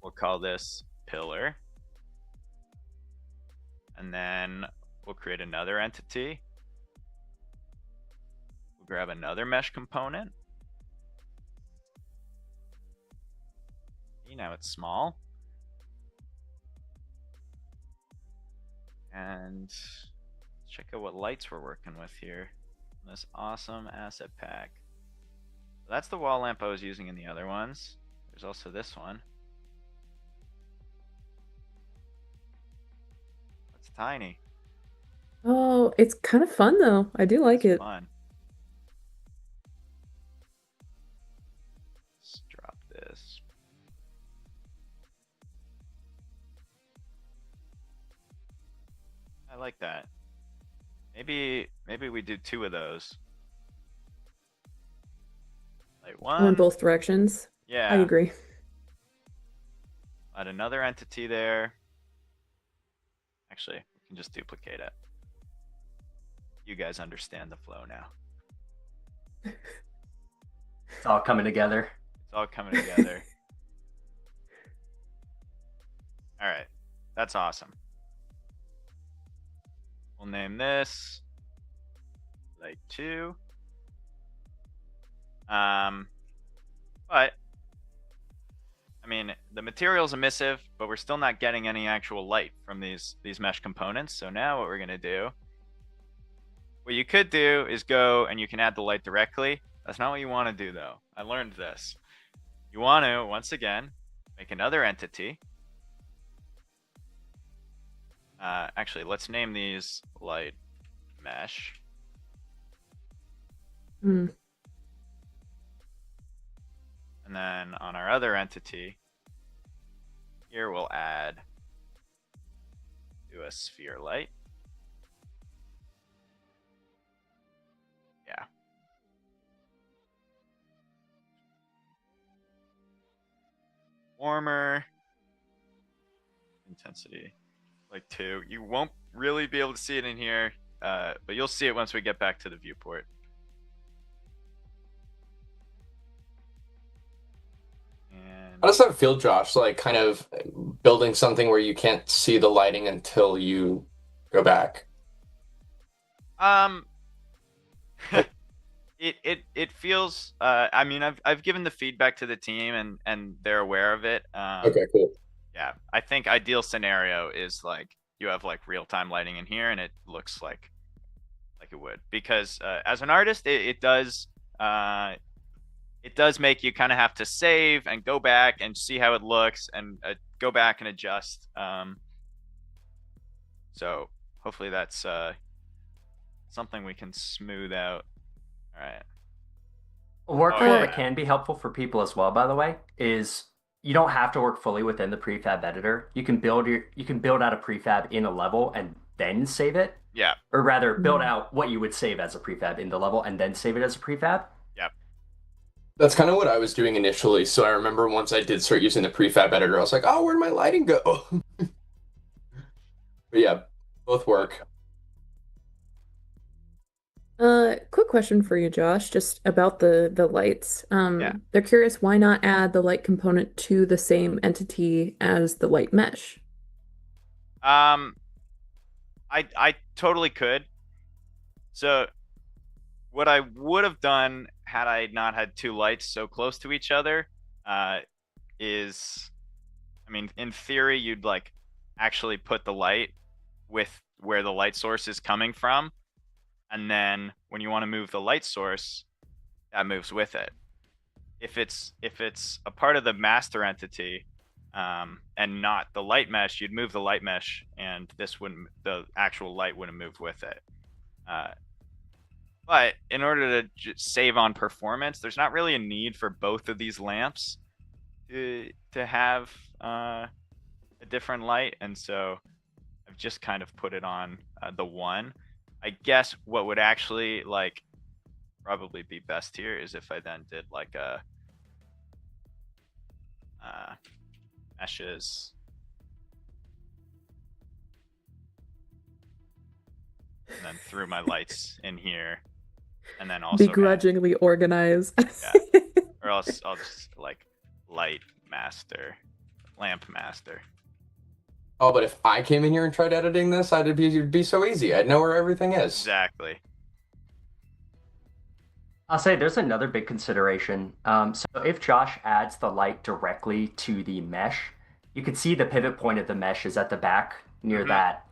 We'll call this pillar. And then we'll create another entity. We'll grab another mesh component. Now it's small. And let's check out what lights we're working with here. This awesome asset pack. So that's the wall lamp I was using in the other ones. There's also this one. It's tiny. Oh, it's kind of fun though. I do like it. Fun. Let's drop this. I like that. Maybe we do 2 of those. Like one. In both directions. Yeah. I agree. Add another entity there. Actually, we can just duplicate it. You guys understand the flow now. It's all coming together. It's all coming together. All right, that's awesome. We'll name this light 2. But I mean, the material's emissive, but we're still not getting any actual light from these mesh components. So now what we're gonna do, what you could do is go and you can add the light directly. That's not what you want to do though. I learned this. you want to, once again, make another entity. Actually, let's name these light mesh. Hmm. And then on our other entity, here we'll do a sphere light. Yeah. Warmer. Intensity, like 2. You won't really be able to see it in here, but you'll see it once we get back to the viewport. And How does that feel, Josh? Like kind of building something where you can't see the lighting until you go back. um, it feels. I mean, I've given the feedback to the team, and they're aware of it. Okay, cool. Yeah, I think ideal scenario is like you have like real time lighting in here, and it looks like it would, because as an artist, it does make you kind of have to save and go back and see how it looks and go back and adjust. So hopefully that's something we can smooth out. All right. A workflow Oh, yeah. that can be helpful for people as well, by the way, is you don't have to work fully within the prefab editor. You can build out a prefab in a level and then save it. Yeah. Or rather, build out what you would save as a prefab in the level and then save it as a prefab. Yep. That's kind of what I was doing initially. So I remember once I did start using the prefab editor, I was like, oh, where'd my lighting go? But yeah, both work. Quick question for you, Josh, just about the lights. Yeah. They're curious why not add the light component to the same entity as the light mesh? I totally could. So what I would have done had I not had 2 lights so close to each other, is, I mean, in theory, you'd like actually put the light with where the light source is coming from, and then when you want to move the light source, that moves with it. If it's a part of the master entity, and not the light mesh, you'd move the light mesh, and the actual light wouldn't move with it. But in order to save on performance, there's not really a need for both of these lamps to have a different light, and so I've just kind of put it on the one. I guess what would actually like probably be best here is if I then did like a meshes. And then threw my lights in here, and then also Begrudgingly organized. Yeah. Or else I'll just like light master, lamp master. Oh, but if I came in here and tried editing this, it'd be so easy. I'd know where everything is. Exactly. I'll say there's another big consideration. So if Josh adds the light directly to the mesh, you can see the pivot point of the mesh is at the back near that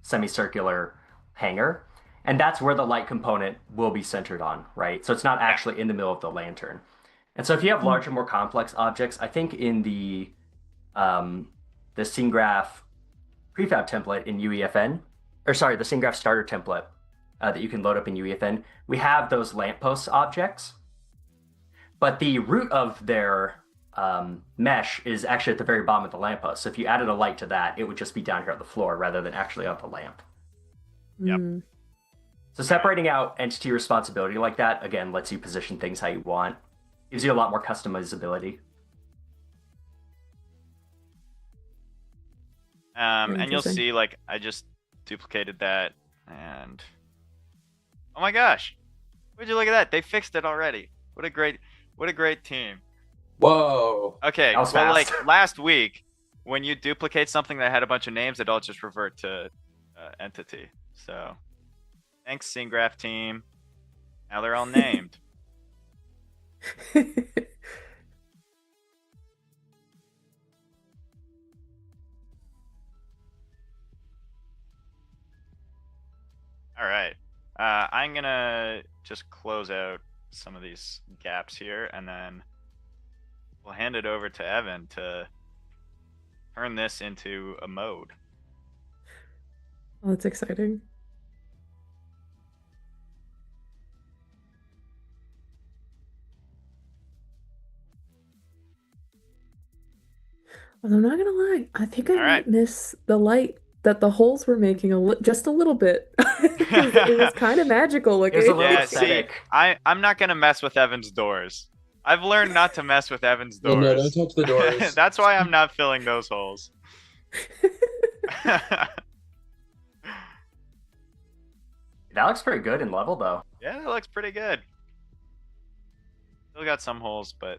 semicircular hanger. And that's where the light component will be centered on, right? So it's not actually in the middle of the lantern. And so if you have larger, more complex objects, I think in the scene graph prefab template in UEFN, or sorry, the scene graph starter template that you can load up in UEFN, we have those lamppost objects, but the root of their mesh is actually at the very bottom of the lamppost. So if you added a light to that, it would just be down here on the floor rather than actually on the lamp. Yep. So separating out entity responsibility like that, again, lets you position things how you want. Gives you a lot more customizability. And you'll see, like, I just duplicated that, and oh my gosh, would you look at that? They fixed it already. What a great team. Whoa. Okay, That was well, fast. like last week, when you duplicate something that had a bunch of names, it all just revert to entity. So, thanks, scene graph team. Now they're all named. All right. I'm gonna just close out some of these gaps here, and then we'll hand it over to Evan to turn this into a mode. Oh, that's exciting. Well, I'm not gonna lie, I think I All right. might miss the light that the holes were making just a little bit because it was kind of magical It was a looking. little Yeah, see, aesthetic. I'm not gonna mess with Evan's doors. I've learned not to mess with Evan's Yeah, no, don't doors. touch the doors. That's why I'm not filling those holes. That looks pretty good in level, though. Yeah, that looks pretty good. Still got some holes, but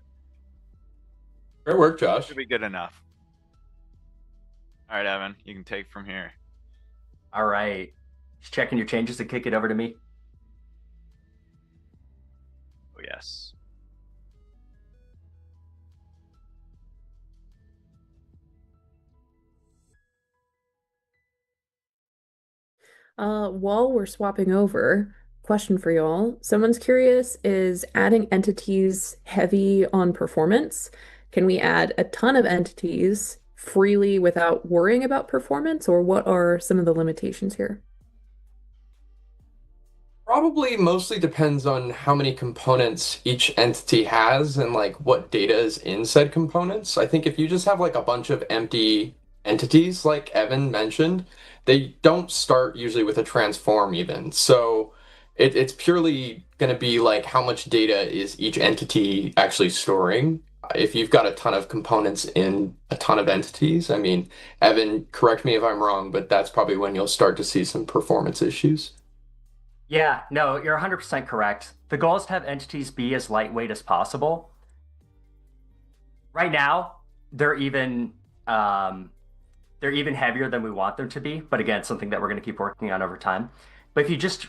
Great work, Josh. should be good enough. All right, Evan, you can take from here. All right. Just checking your changes to kick it over to me. Oh, yes. While we're swapping over, question for y'all. Someone's curious, is adding entities heavy on performance? Can we add a ton of entities freely without worrying about performance, or what are some of the limitations here? Probably mostly depends on how many components each entity has and like what data is in said components. I think if you just have like a bunch of empty entities, like Evan mentioned, they don't start usually with a transform even. So it's purely going to be like how much data is each entity actually storing. If you've got a ton of components in a ton of entities, I mean, Evan, correct me if I'm wrong, but that's probably when you'll start to see some performance issues. Yeah, no, you're 100% correct. The goal is to have entities be as lightweight as possible. Right now, they're even um, they're even heavier than we want them to be. But again, it's something that we're going to keep working on over time. But if you just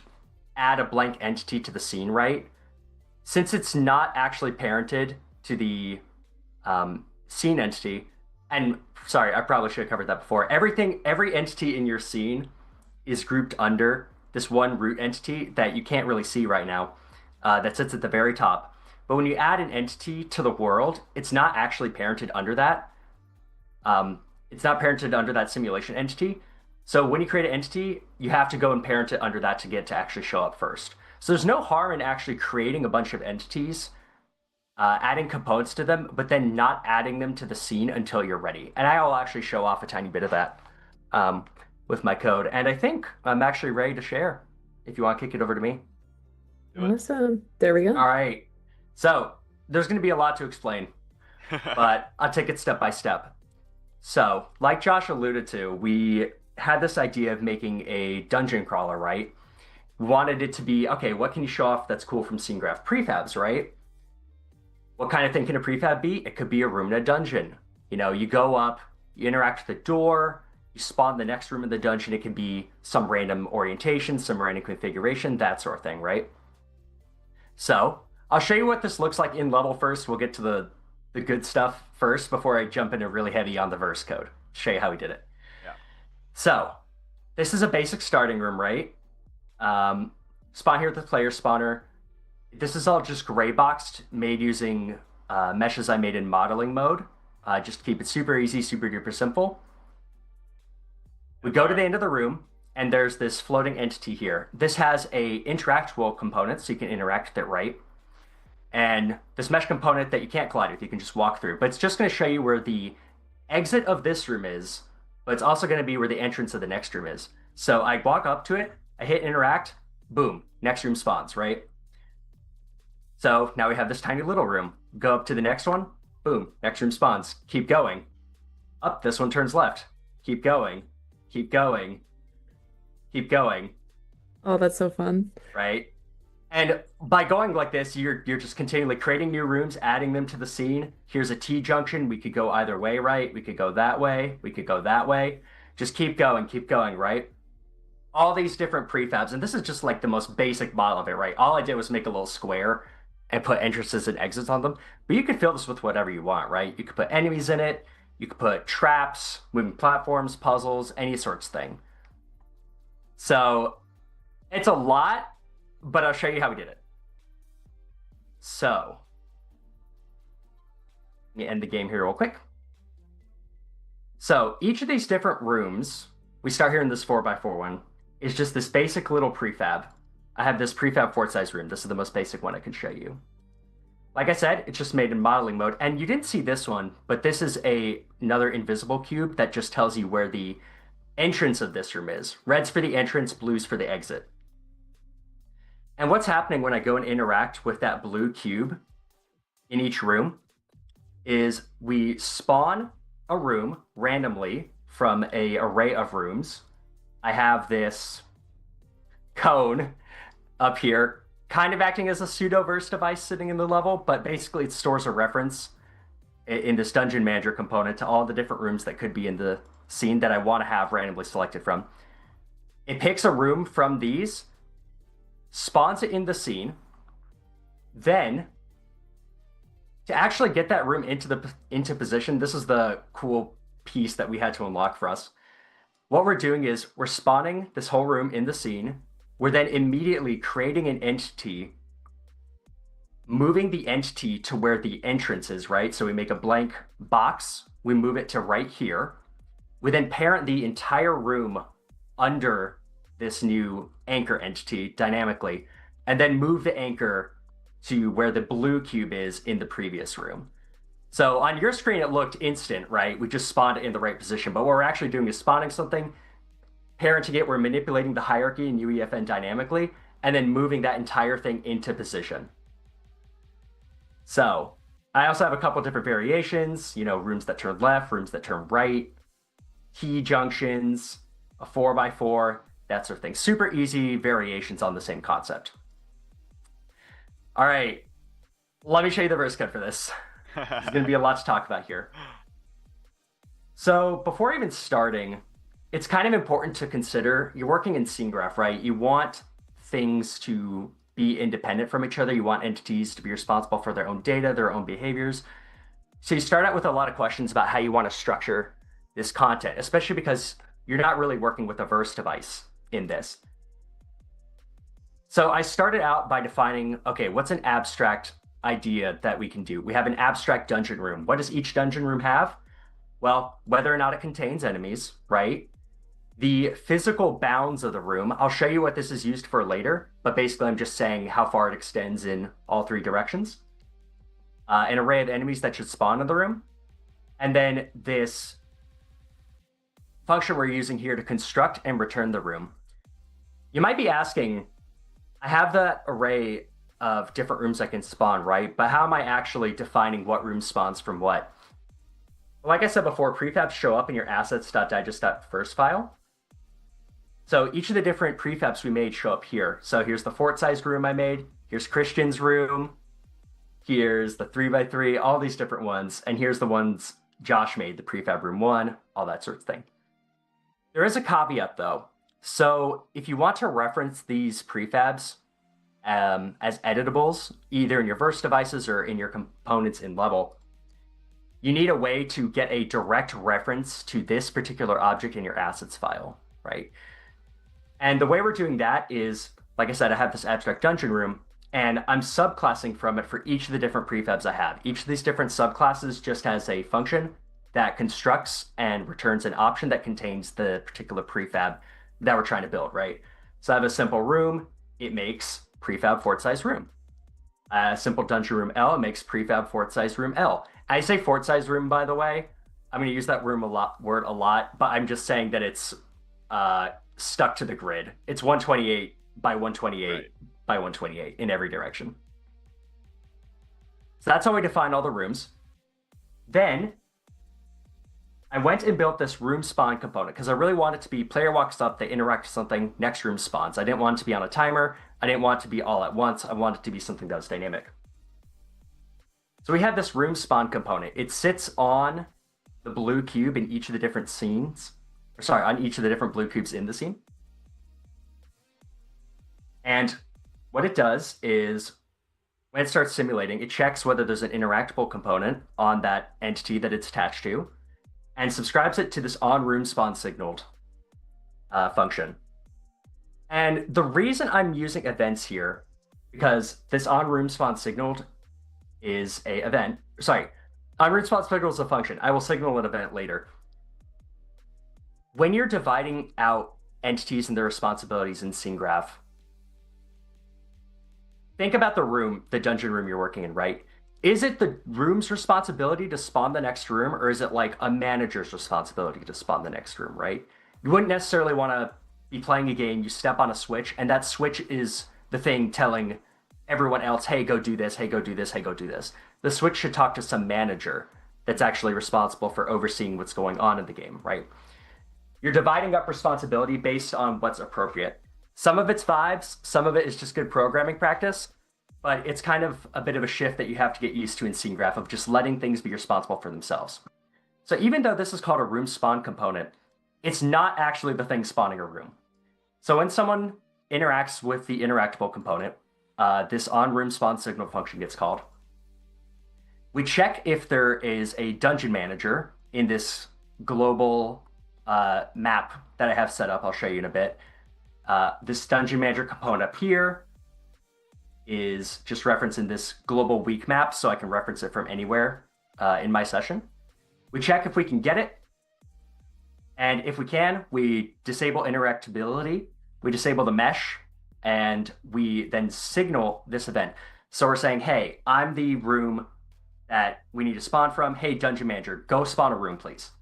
add a blank entity to the scene, right? Since it's not actually parented to the scene entity, and sorry, I probably should have covered that before. Every entity in your scene is grouped under this one root entity that you can't really see right now, that sits at the very top. But when you add an entity to the world, it's not actually parented under that. It's not parented under that simulation entity. So when you create an entity, you have to go and parent it under that to get to actually show up first. So there's no harm in actually creating a bunch of entities, adding components to them, but then not adding them to the scene until you're ready. And I will actually show off a tiny bit of that with my code. And I think I'm actually ready to share if you want to kick it over to me. Awesome. There we go. All right. So there's going to be a lot to explain, but I'll take it step by step. So, like Josh alluded to, we had this idea of making a dungeon crawler, right? We wanted it to be, okay, what can you show off that's cool from scene graph prefabs, right? What kind of thing can a prefab be? It could be a room in a dungeon. You know, you go up, you interact with the door, you spawn the next room in the dungeon. It can be some random orientation, some random configuration, that sort of thing, right? So I'll show you what this looks like in level first. We'll get to the good stuff first before I jump into really heavy on the verse code. Show you how we did it. Yeah. So this is a basic starting room, right? Spawn here with the player spawner. This is all just gray boxed, made using meshes I made in modeling mode. Just to keep it super easy, super duper simple. We go to the end of the room, and there's this floating entity here. This has a interactable component, so you can interact with it, right? And this mesh component that you can't collide with, you can just walk through. But it's just going to show you where the exit of this room is, but it's also going to be where the entrance of the next room is. So I walk up to it, I hit interact, boom, next room spawns, right? So now we have this tiny little room. Go up to the next one, boom, next room spawns. Keep going. Up, this one turns left. Keep going, keep going, keep going. Oh, that's so fun. Right? And by going like this, you're just continually creating new rooms, adding them to the scene. Here's a T-junction. We could go either way, right? We could go that way. We could go that way. Just keep going, right? All these different prefabs. And this is just like the most basic model of it, right? All I did was make a little square and put entrances and exits on them. But you can fill this with whatever you want, right? You could put enemies in it. You could put traps, moving platforms, puzzles, any sorts thing. So it's a lot, but I'll show you how we did it. So Let me end the game here real quick. So each of these different rooms, we start here in this 4x4 one, is just this basic little prefab. I have this prefab fort size room. This is the most basic one I can show you. Like I said, it's just made in modeling mode. And you didn't see this one, but this is another invisible cube that just tells you where the entrance of this room is. Red's for the entrance, blue's for the exit. And what's happening when I go and interact with that blue cube in each room is we spawn a room randomly from an array of rooms. I have this cone up here, kind of acting as a pseudo-verse device sitting in the level, but basically it stores a reference in this dungeon manager component to all the different rooms that could be in the scene that I want to have randomly selected from. It picks a room from these, spawns it in the scene, then to actually get that room into position, this is the cool piece that we had to unlock for us. What we're doing is we're spawning this whole room in the scene. We're then immediately creating an entity, moving the entity to where the entrance is, right? So we make a blank box, we move it to right here. We then parent the entire room under this new anchor entity dynamically, and then move the anchor to where the blue cube is in the previous room. So on your screen, it looked instant, right? We just spawned it in the right position, but what we're actually doing is spawning something, parenting it, we're manipulating the hierarchy in UEFN dynamically, and then moving that entire thing into position. So I also have a couple different variations, rooms that turn left, rooms that turn right, key junctions, a 4x4, that sort of thing. Super easy variations on the same concept. All right, let me show you the verse code for this. There's going to be a lot to talk about here. So before even starting, it's kind of important to consider, you're working in scene graph, right? You want things to be independent from each other. You want entities to be responsible for their own data, their own behaviors. So you start out with a lot of questions about how you want to structure this content, especially because you're not really working with a verse device in this. So I started out by defining, okay, what's an abstract idea that we can do? We have an abstract dungeon room. What does each dungeon room have? Well, whether or not it contains enemies, right? The physical bounds of the room. I'll show you what this is used for later, but basically I'm just saying how far it extends in all three directions. An array of enemies that should spawn in the room. And then this function we're using here to construct and return the room. You might be asking, I have that array of different rooms I can spawn, right? But how am I actually defining what room spawns from what? Like I said before, prefabs show up in your assets.digest.first file. So each of the different prefabs we made show up here. So here's the fort-sized room I made. Here's Christian's room. Here's the 3x3, all these different ones. And here's the ones Josh made, the prefab room 1, all that sort of thing. There is a caveat though. So if you want to reference these prefabs as editables, either in your verse devices or in your components in level, you need a way to get a direct reference to this particular object in your assets file, right? And the way we're doing that is, like I said, I have this abstract dungeon room, and I'm subclassing from it for each of the different prefabs I have. Each of these different subclasses just has a function that constructs and returns an option that contains the particular prefab that we're trying to build, right? So I have a simple room, it makes prefab fort size room. A simple dungeon room L, it makes prefab fort size room L. I say fort size room, by the way. I'm going to use that word a lot, but I'm just saying that it's stuck to the grid. It's 128 by 128 right. by 128 in every direction. So that's how we define all the rooms. Then I went and built this room spawn component because I really want it to be player walks up, they interact with something, next room spawns. I didn't want it to be on a timer. I didn't want it to be all at once. I wanted it to be something that was dynamic. So we have this room spawn component. It sits on the blue cube in each of the different scenes. Or sorry, on each of the different blue cubes in the scene. And what it does is when it starts simulating, it checks whether there's an interactable component on that entity that it's attached to, and subscribes it to this on room spawn signaled function. And the reason I'm using events here, because this on room spawn signaled is a event. Sorry, On room spawn signals a function. I will signal an event later. When you're dividing out entities and their responsibilities in scene graph, think about the dungeon room you're working in, right? Is it the room's responsibility to spawn the next room, or is it like a manager's responsibility to spawn the next room, right? You wouldn't necessarily want to be playing a game, you step on a switch, and that switch is the thing telling everyone else, hey, go do this, hey, go do this, hey, go do this. The switch should talk to some manager that's actually responsible for overseeing what's going on in the game, right? You're dividing up responsibility based on what's appropriate. Some of it's vibes, some of it is just good programming practice, but it's kind of a bit of a shift that you have to get used to in scene graph of just letting things be responsible for themselves. So even though this is called a room spawn component, it's not actually the thing spawning a room. So when someone interacts with the interactable component, this on-room spawn signal function gets called. We check if there is a dungeon manager in this global map that I have set up. I'll show you in a bit. This dungeon manager component up here is just referencing this global weak map, so I can reference it from anywhere in my session. We check if we can get it. And if we can, we disable interactability, we disable the mesh, and we then signal this event. So we're saying, hey, I'm the room that we need to spawn from. Hey, dungeon manager, go spawn a room, please.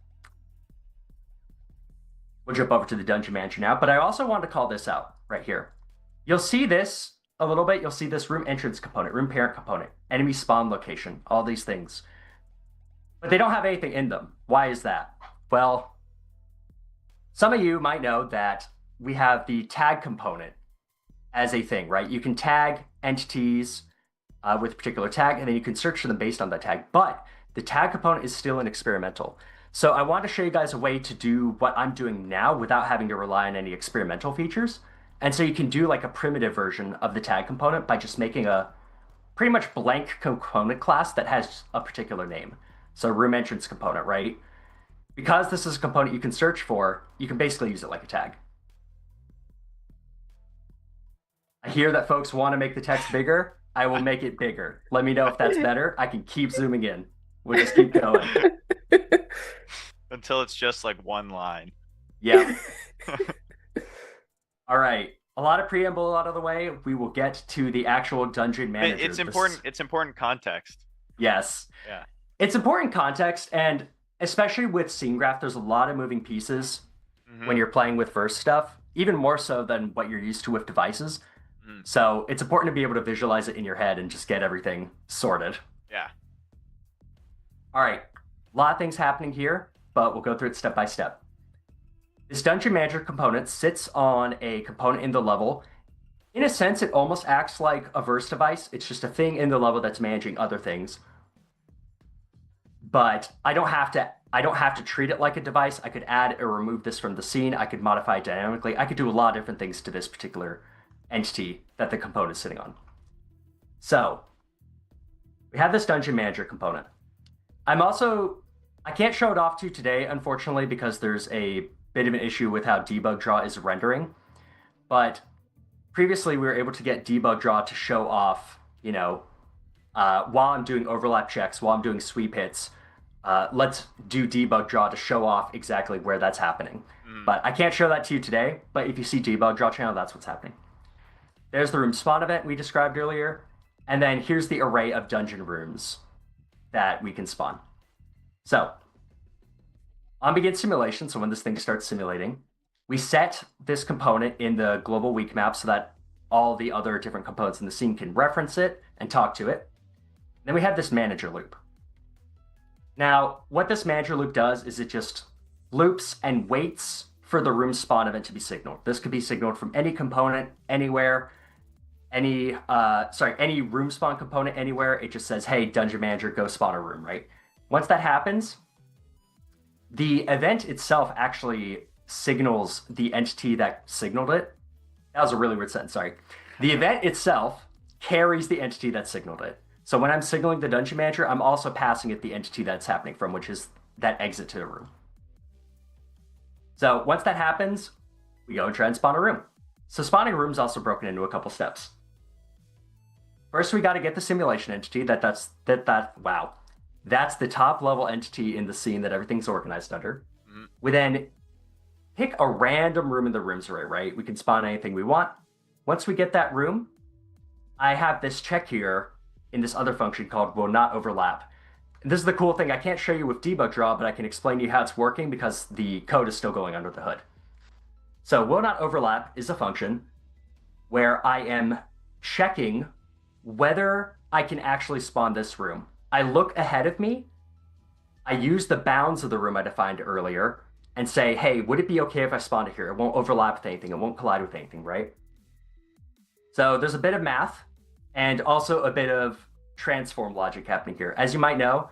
We'll jump over to the dungeon manager now, but I also want to call this out right here. You'll see this a little bit. You'll see this room entrance component, room parent component, enemy spawn location, all these things. But they don't have anything in them. Why is that? Well, some of you might know that we have the tag component as a thing, right? You can tag entities with a particular tag, and then you can search for them based on that tag. But the tag component is still an experimental. So I want to show you guys a way to do what I'm doing now without having to rely on any experimental features. And so you can do like a primitive version of the tag component by just making a pretty much blank component class that has a particular name. So room entrance component, right? Because this is a component you can search for, you can basically use it like a tag. I hear that folks want to make the text bigger. I will make it bigger. Let me know if that's better. I can keep zooming in. We'll just keep going. Until it's just like one line. Yeah. All right. A lot of preamble out of the way. We will get to the actual dungeon manager. It's important. It's important context. Yes. Yeah. It's important context, and especially with scene graph, there's a lot of moving pieces when you're playing with verse stuff, even more so than what you're used to with devices. So it's important to be able to visualize it in your head and just get everything sorted. Yeah. All right. A lot of things happening here, but we'll go through it step by step. This dungeon manager component sits on a component in the level. In a sense, it almost acts like a verse device. It's just a thing in the level that's managing other things. But I don't have to treat it like a device. I could add or remove this from the scene. I could modify it dynamically. I could do a lot of different things to this particular entity that the component is sitting on. So we have this dungeon manager component. I can't show it off to you today, unfortunately, because there's a bit of an issue with how debug draw is rendering. But previously we were able to get debug draw to show off, while I'm doing overlap checks, while I'm doing sweep hits, let's do debug draw to show off exactly where that's happening. But I can't show that to you today, but if you see debug draw channel, that's what's happening. There's the room spawn event we described earlier, and then here's the array of dungeon rooms that we can spawn. So on begin simulation, so when this thing starts simulating, we set this component in the global weak map so that all the other different components in the scene can reference it and talk to it. Then we have this manager loop. Now, what this manager loop does is it just loops and waits for the room spawn event to be signaled. This could be signaled from any component, anywhere, any room spawn component anywhere. It just says, hey, dungeon manager, go spawn a room, right? Once that happens, the event itself actually signals the entity that signaled it. That was a really weird sentence, sorry. The event itself carries the entity that signaled it. So when I'm signaling the dungeon manager, I'm also passing it the entity that's happening from, which is that exit to the room. So once that happens, we go and try and spawn a room. So spawning a room is also broken into a couple steps. First, we got to get the simulation entity That's the top level entity in the scene that everything's organized under. Mm-hmm. We then pick a random room in the rooms array, right? We can spawn anything we want. Once we get that room, I have this check here in this other function called will not overlap. And this is the cool thing. I can't show you with debug draw, but I can explain to you how it's working because the code is still going under the hood. So will not overlap is a function where I am checking whether I can actually spawn this room. I look ahead of me, I use the bounds of the room I defined earlier, and say, hey, would it be okay if I spawned it here? It won't overlap with anything, it won't collide with anything, right? So there's a bit of math and also a bit of transform logic happening here. As you might know,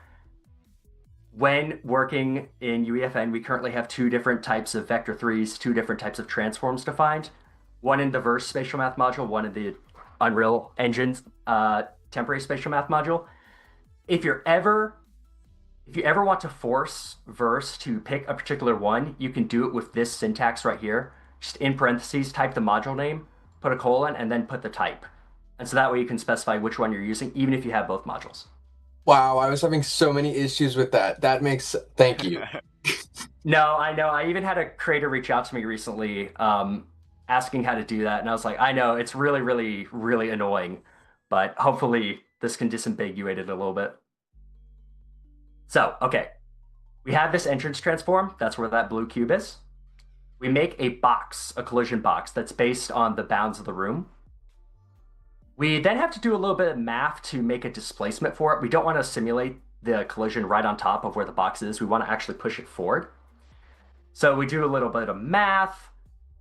when working in UEFN, we currently have two different types of vector threes, two different types of transforms defined. One in the Verse spatial math module, one in the Unreal Engine's temporary spatial math module. If you ever want to force Verse to pick a particular one, you can do it with this syntax right here. Just in parentheses, type the module name, put a colon, and then put the type. And so that way you can specify which one you're using, even if you have both modules. Wow, I was having so many issues with that. Thank you. No, I know. I even had a creator reach out to me recently asking how to do that. And I was like, I know, it's really, really, really annoying. But hopefully this can disambiguate it a little bit. So, okay. We have this entrance transform. That's where that blue cube is. We make a box, a collision box, that's based on the bounds of the room. We then have to do a little bit of math to make a displacement for it. We don't want to simulate the collision right on top of where the box is. We want to actually push it forward. So we do a little bit of math.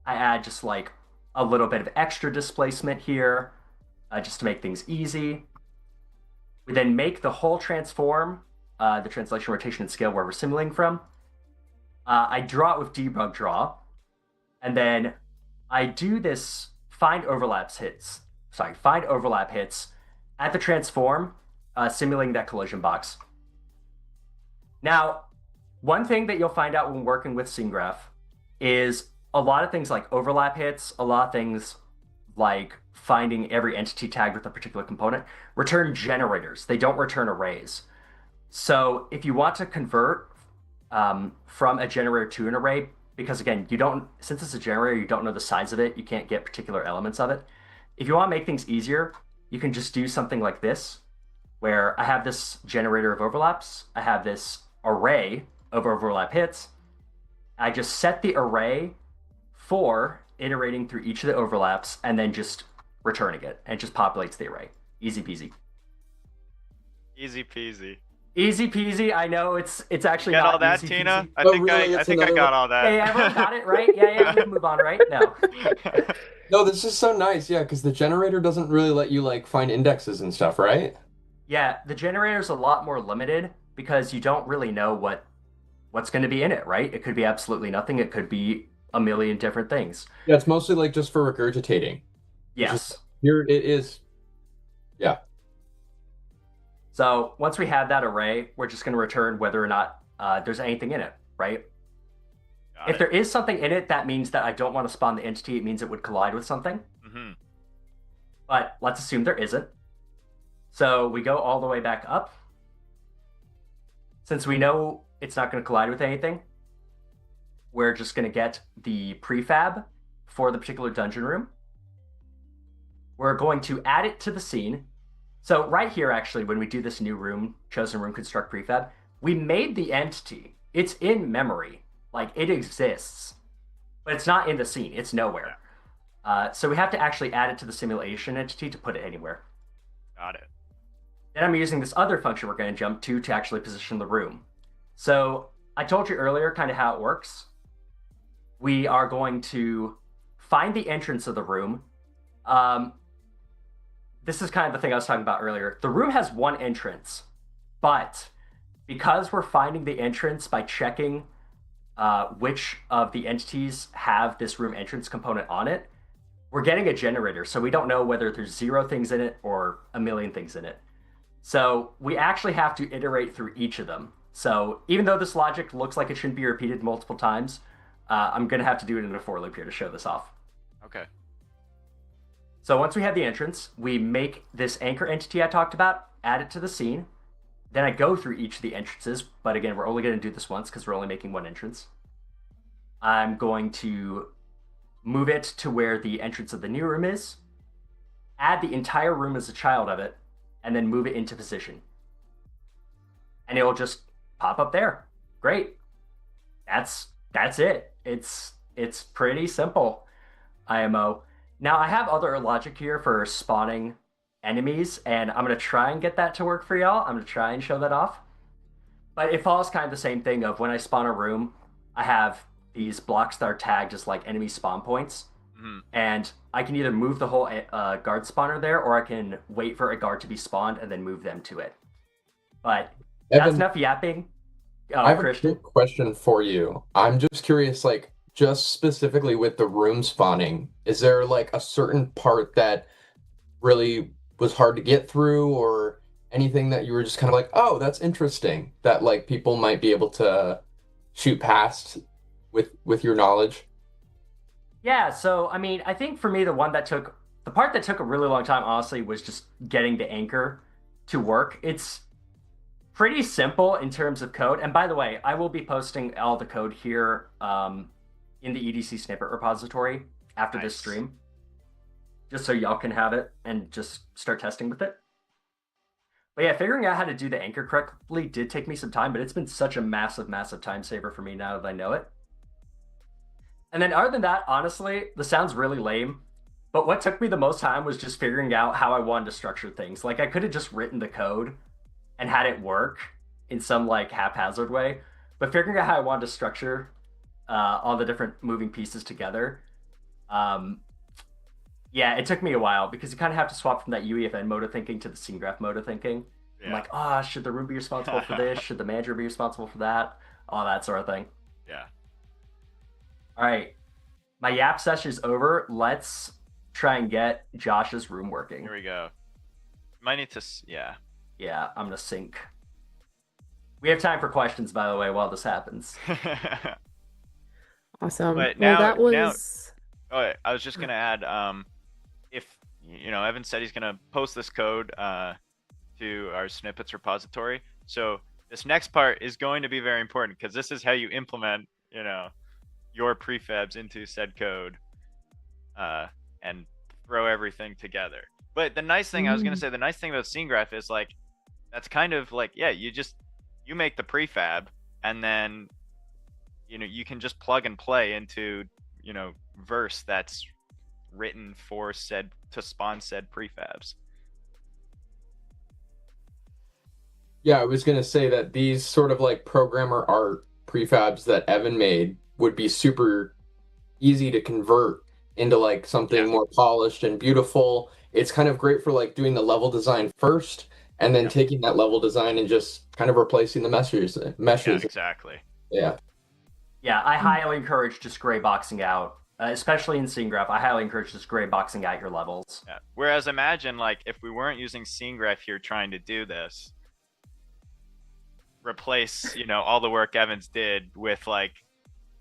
I add just like a little bit of extra displacement here, just to make things easy. We then make the whole transform, the translation, rotation, and scale where we're simulating from. I draw it with debug draw. And then I do this find overlap hits at the transform, simulating that collision box. Now, one thing that you'll find out when working with scene graph is a lot of things like overlap hits, a lot of things like finding every entity tagged with a particular component return generators. They don't return arrays. So if you want to convert from a generator to an array, because again, since it's a generator, you don't know the size of it, you can't get particular elements of it. If you want to make things easier, you can just do something like this, where I have this generator of overlaps, I have this array of overlap hits. I just set the array for iterating through each of the overlaps and then just returning it, and it just populates the array. Easy peasy. Easy peasy. Easy peasy. I know it's actually Get not all that, easy Tina? peasy. I think I got all that. Hey, everyone got it, right? Yeah, we can move on, right? No. No, this is so nice, yeah, because the generator doesn't really let you like find indexes and stuff, right? Yeah, the generator's a lot more limited because you don't really know what's going to be in it, right? It could be absolutely nothing. It could be a million different things. Yeah, it's mostly like just for regurgitating. Yes. Here it is. Yeah. So once we have that array, we're just going to return whether or not there's anything in it, right? If there is something in it, that means that I don't want to spawn the entity. It means it would collide with something. Mm-hmm. But let's assume there isn't. So we go all the way back up. Since we know it's not going to collide with anything, we're just going to get the prefab for the particular dungeon room. We're going to add it to the scene. So right here, actually, when we do this new room, chosen room construct prefab, we made the entity. It's in memory. Like, it exists. But it's not in the scene. It's nowhere. So we have to actually add it to the simulation entity to put it anywhere. Got it. Then I'm using this other function we're going to jump to actually position the room. So I told you earlier kind of how it works. We are going to find the entrance of the room. This is kind of the thing I was talking about earlier. The room has one entrance, but because we're finding the entrance by checking which of the entities have this room entrance component on it, we're getting a generator. So we don't know whether there's 0 things in it or a million things in it. So we actually have to iterate through each of them. So even though this logic looks like it shouldn't be repeated multiple times, I'm going to have to do it in a for loop here to show this off. Okay. So once we have the entrance, we make this anchor entity I talked about, add it to the scene. Then I go through each of the entrances, but again, we're only going to do this once because we're only making one entrance. I'm going to move it to where the entrance of the new room is, add the entire room as a child of it, and then move it into position. And it will just pop up there. Great. That's it. It's pretty simple. IMO. Now I have other logic here for spawning enemies, and I'm gonna try and get that to work for y'all. I'm gonna try and show that off. But it follows kind of the same thing of when I spawn a room, I have these blocks that are tagged as like enemy spawn points. Mm-hmm. And I can either move the whole guard spawner there, or I can wait for a guard to be spawned and then move them to it. But Evan, that's enough yapping. I have Christian? a quick question for you. I'm just curious, like, just specifically with the room spawning, is there like a certain part that really was hard to get through, or anything that you were just kind of like, oh, that's interesting, that like people might be able to shoot past with your knowledge? Yeah, so I mean, I think for me, the part that took a really long time, honestly, was just getting the anchor to work. It's pretty simple in terms of code. And by the way, I will be posting all the code here in the EDC snippet repository after this stream, just so y'all can have it and just start testing with it. But yeah, figuring out how to do the anchor correctly did take me some time, but it's been such a massive, massive time saver for me now that I know it. And then other than that, honestly, this sounds really lame, but what took me the most time was just figuring out how I wanted to structure things. Like I could have just written the code and had it work in some like haphazard way, but figuring out how I wanted to structure all the different moving pieces together, yeah, it took me a while because you kind of have to swap from that UEFN mode of thinking to the scene graph mode of thinking. Yeah. I'm like, oh, should the room be responsible for this? Should the manager be responsible for that? All that sort of thing. Yeah. All right, my yap session is over. Let's try and get Josh's room working. Here we go. Might need to, yeah. Yeah, I'm gonna sync. We have time for questions, by the way, while this happens. Awesome. But well, now, that was. I was just gonna add, if Evan said he's gonna post this code to our snippets repository. So this next part is going to be very important because this is how you implement, your prefabs into said code, and throw everything together. But the nice thing, I was gonna say, the nice thing about scene graph is like, that's kind of like, yeah, you make the prefab, and then you can just plug and play into verse that's written to spawn said prefabs. Yeah, I was gonna say that these sort of like programmer art prefabs that Evan made would be super easy to convert into like something more polished and beautiful. It's kind of great for like doing the level design first and then taking that level design and just kind of replacing the meshes. Yeah, exactly. Yeah. Yeah, I highly encourage just gray boxing out, especially in scene graph. I highly encourage just gray boxing out your levels. Yeah. Whereas imagine like if we weren't using scene graph here trying to do this, replace all the work Evans did with like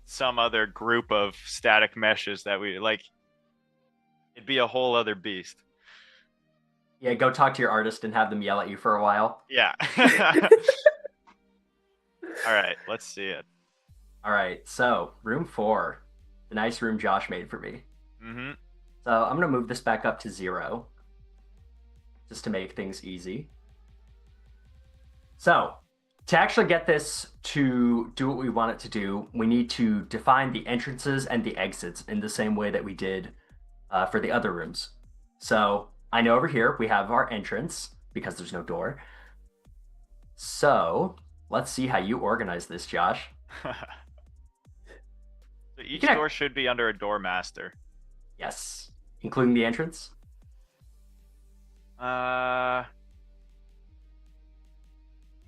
some other group of static meshes that we like, it'd be a whole other beast. Yeah, go talk to your artist and have them yell at you for a while. Yeah. All right, let's see it. All right, so room 4, the nice room Josh made for me. Mm-hmm. So I'm gonna move this back up to 0 just to make things easy. So to actually get this to do what we want it to do, we need to define the entrances and the exits in the same way that we did for the other rooms. So I know over here we have our entrance because there's no door. So let's see how you organize this, Josh. So each door should be under a door master. Yes, including the entrance.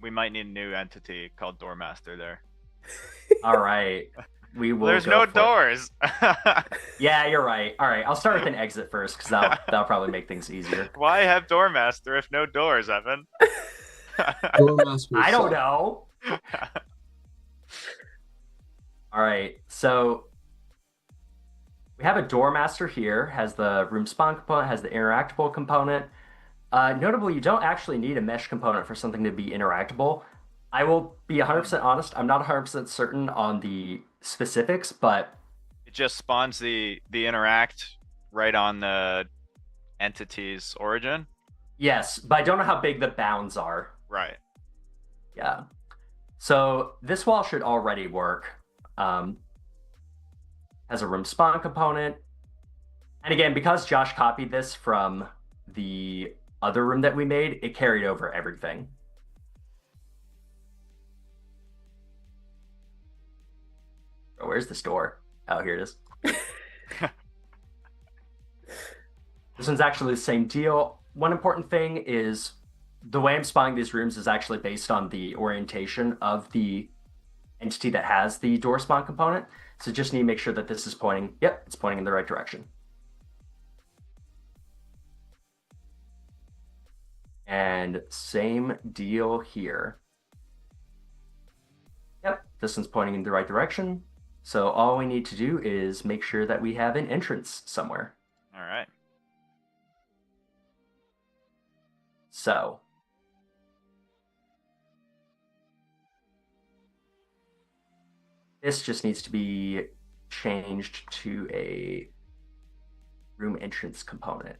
We might need a new entity called door master there. All right. We will. There's no doors. Yeah, you're right. All right, I'll start with an exit first because that'll probably make things easier. Why have door master if no doors, Evan? I don't know. All right, so we have a door master here. Has the room spawn component, has the interactable component. Notably, you don't actually need a mesh component for something to be interactable. I will be 100% honest. I'm not 100% certain on the specifics, but it just spawns the interact right on the entity's origin. yes, but I don't know how big the bounds are. Right. Yeah. So this wall should already work. Has a room spawn component. And again, because Josh copied this from the other room that we made, it carried over everything. Oh, where's this door? Oh, here it is. This one's actually the same deal. One important thing is the way I'm spawning these rooms is actually based on the orientation of the entity that has the door spawn component. So just need to make sure that this is pointing, yep, it's pointing in the right direction. And same deal here. Yep, this one's pointing in the right direction. So all we need to do is make sure that we have an entrance somewhere. All right. So this just needs to be changed to a room entrance component.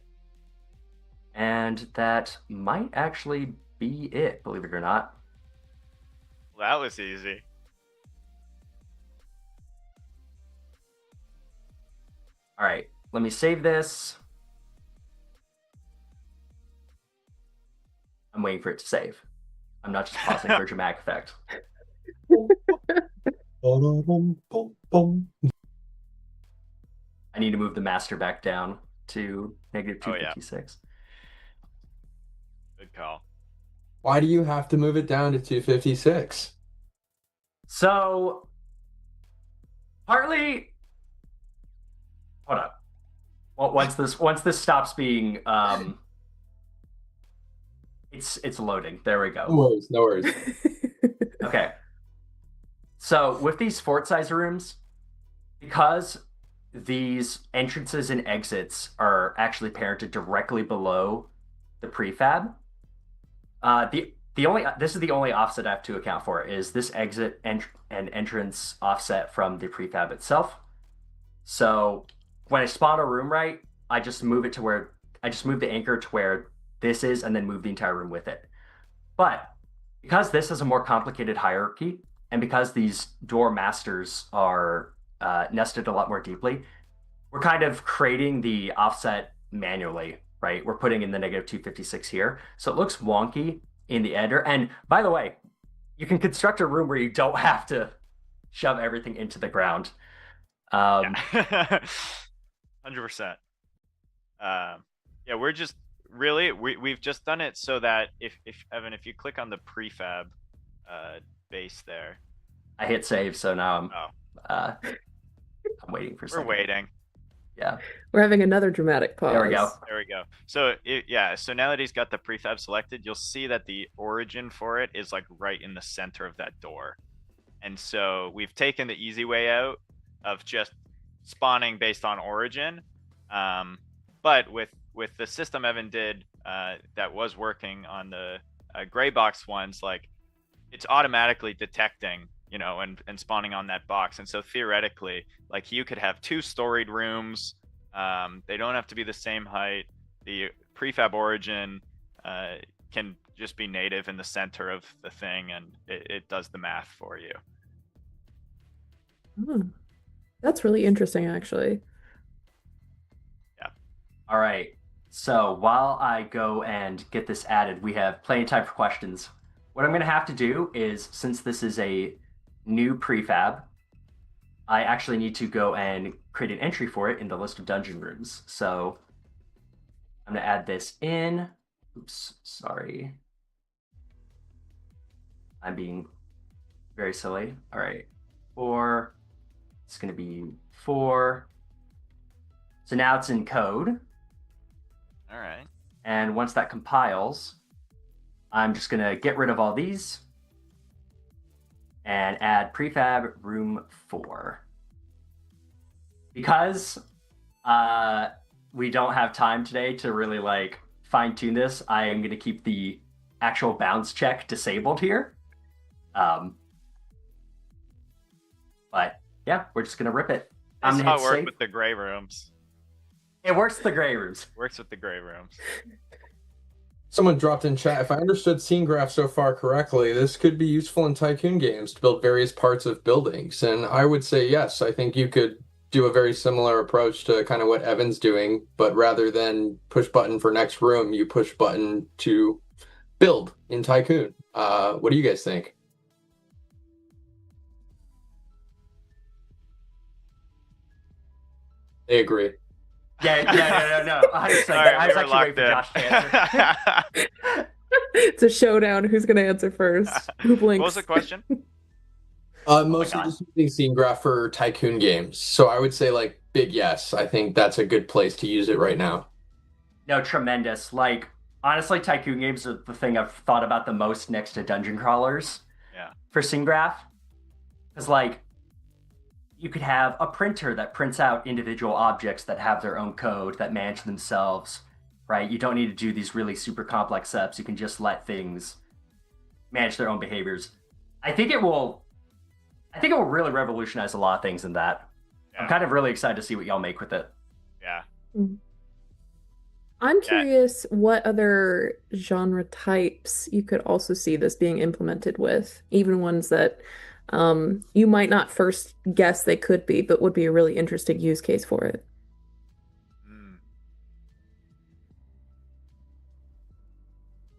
And that might actually be it, believe it or not. Well, that was easy. All right, let me save this. I'm waiting for it to save. I'm not just pausing for a dramatic effect. I need to move the master back down to negative 256. Good call. Why do you have to move it down to 256? So, partly, hold up. Well, once this stops being, it's loading. There we go. No worries, no worries. Okay. So with these fort size rooms, because these entrances and exits are actually parented directly below the prefab, this is the only offset I have to account for is this exit and entrance offset from the prefab itself. So when I spawn a room right, I just move the anchor to where this is and then move the entire room with it. But because this is a more complicated hierarchy, and because these door masters are nested a lot more deeply, we're kind of creating the offset manually, right? We're putting in the negative 256 here. So it looks wonky in the editor. And by the way, you can construct a room where you don't have to shove everything into the ground. 100%. Yeah, we're just really we've just done it so that if Evan, if you click on the prefab base there, I hit save, so now I'm waiting for. We're waiting. Yeah, we're having another dramatic pause. There we go. There we go. So so now that he's got the prefab selected, you'll see that the origin for it is like right in the center of that door, and so we've taken the easy way out of just spawning based on origin, but with the system Evan did that was working on the gray box ones, like it's automatically detecting, and spawning on that box. And so theoretically, like you could have two storied rooms. They don't have to be the same height. The prefab origin can just be native in the center of the thing, and it does the math for you. That's really interesting, actually. Yeah. All right. So while I go and get this added, we have plenty of time for questions. What I'm going to have to do is, since this is a new prefab, I actually need to go and create an entry for it in the list of dungeon rooms. So I'm going to add this in. Oops, sorry. I'm being very silly. All right. 4. It's going to be 4. So now it's in code. All right. And once that compiles, I'm just going to get rid of all these and add prefab room 4. Because we don't have time today to really fine tune this, I am going to keep the actual bounds check disabled here. Um, but yeah, we're just going to rip it. That's how it works with the gray rooms. It works with the gray rooms. Works with the gray rooms. Someone dropped in chat, if I understood scene graph so far correctly, this could be useful in tycoon games to build various parts of buildings. And I would say yes, I think you could do a very similar approach to kind of what Evan's doing, but rather than push button for next room, you push button to build in tycoon. What do you guys think? They agree. Yeah, no. 100%. Right, I was actually waiting for Josh to answer. It's a showdown. Who's going to answer first? Who blinks? What was the question? Mostly just using scene graph for tycoon games. So I would say like big yes. I think that's a good place to use it right now. No, tremendous. Like, honestly, tycoon games are the thing I've thought about the most next to dungeon crawlers. Yeah. For scene graph. Because, like, you could have a printer that prints out individual objects that have their own code that manage themselves, right? You don't need to do these really super complex steps. You can just let things manage their own behaviors. I think it will really revolutionize a lot of things in that. Yeah. I'm kind of really excited to see what y'all make with it. Yeah. I'm curious what other genre types you could also see this being implemented with, even ones that you might not first guess they could be, but would be a really interesting use case for it.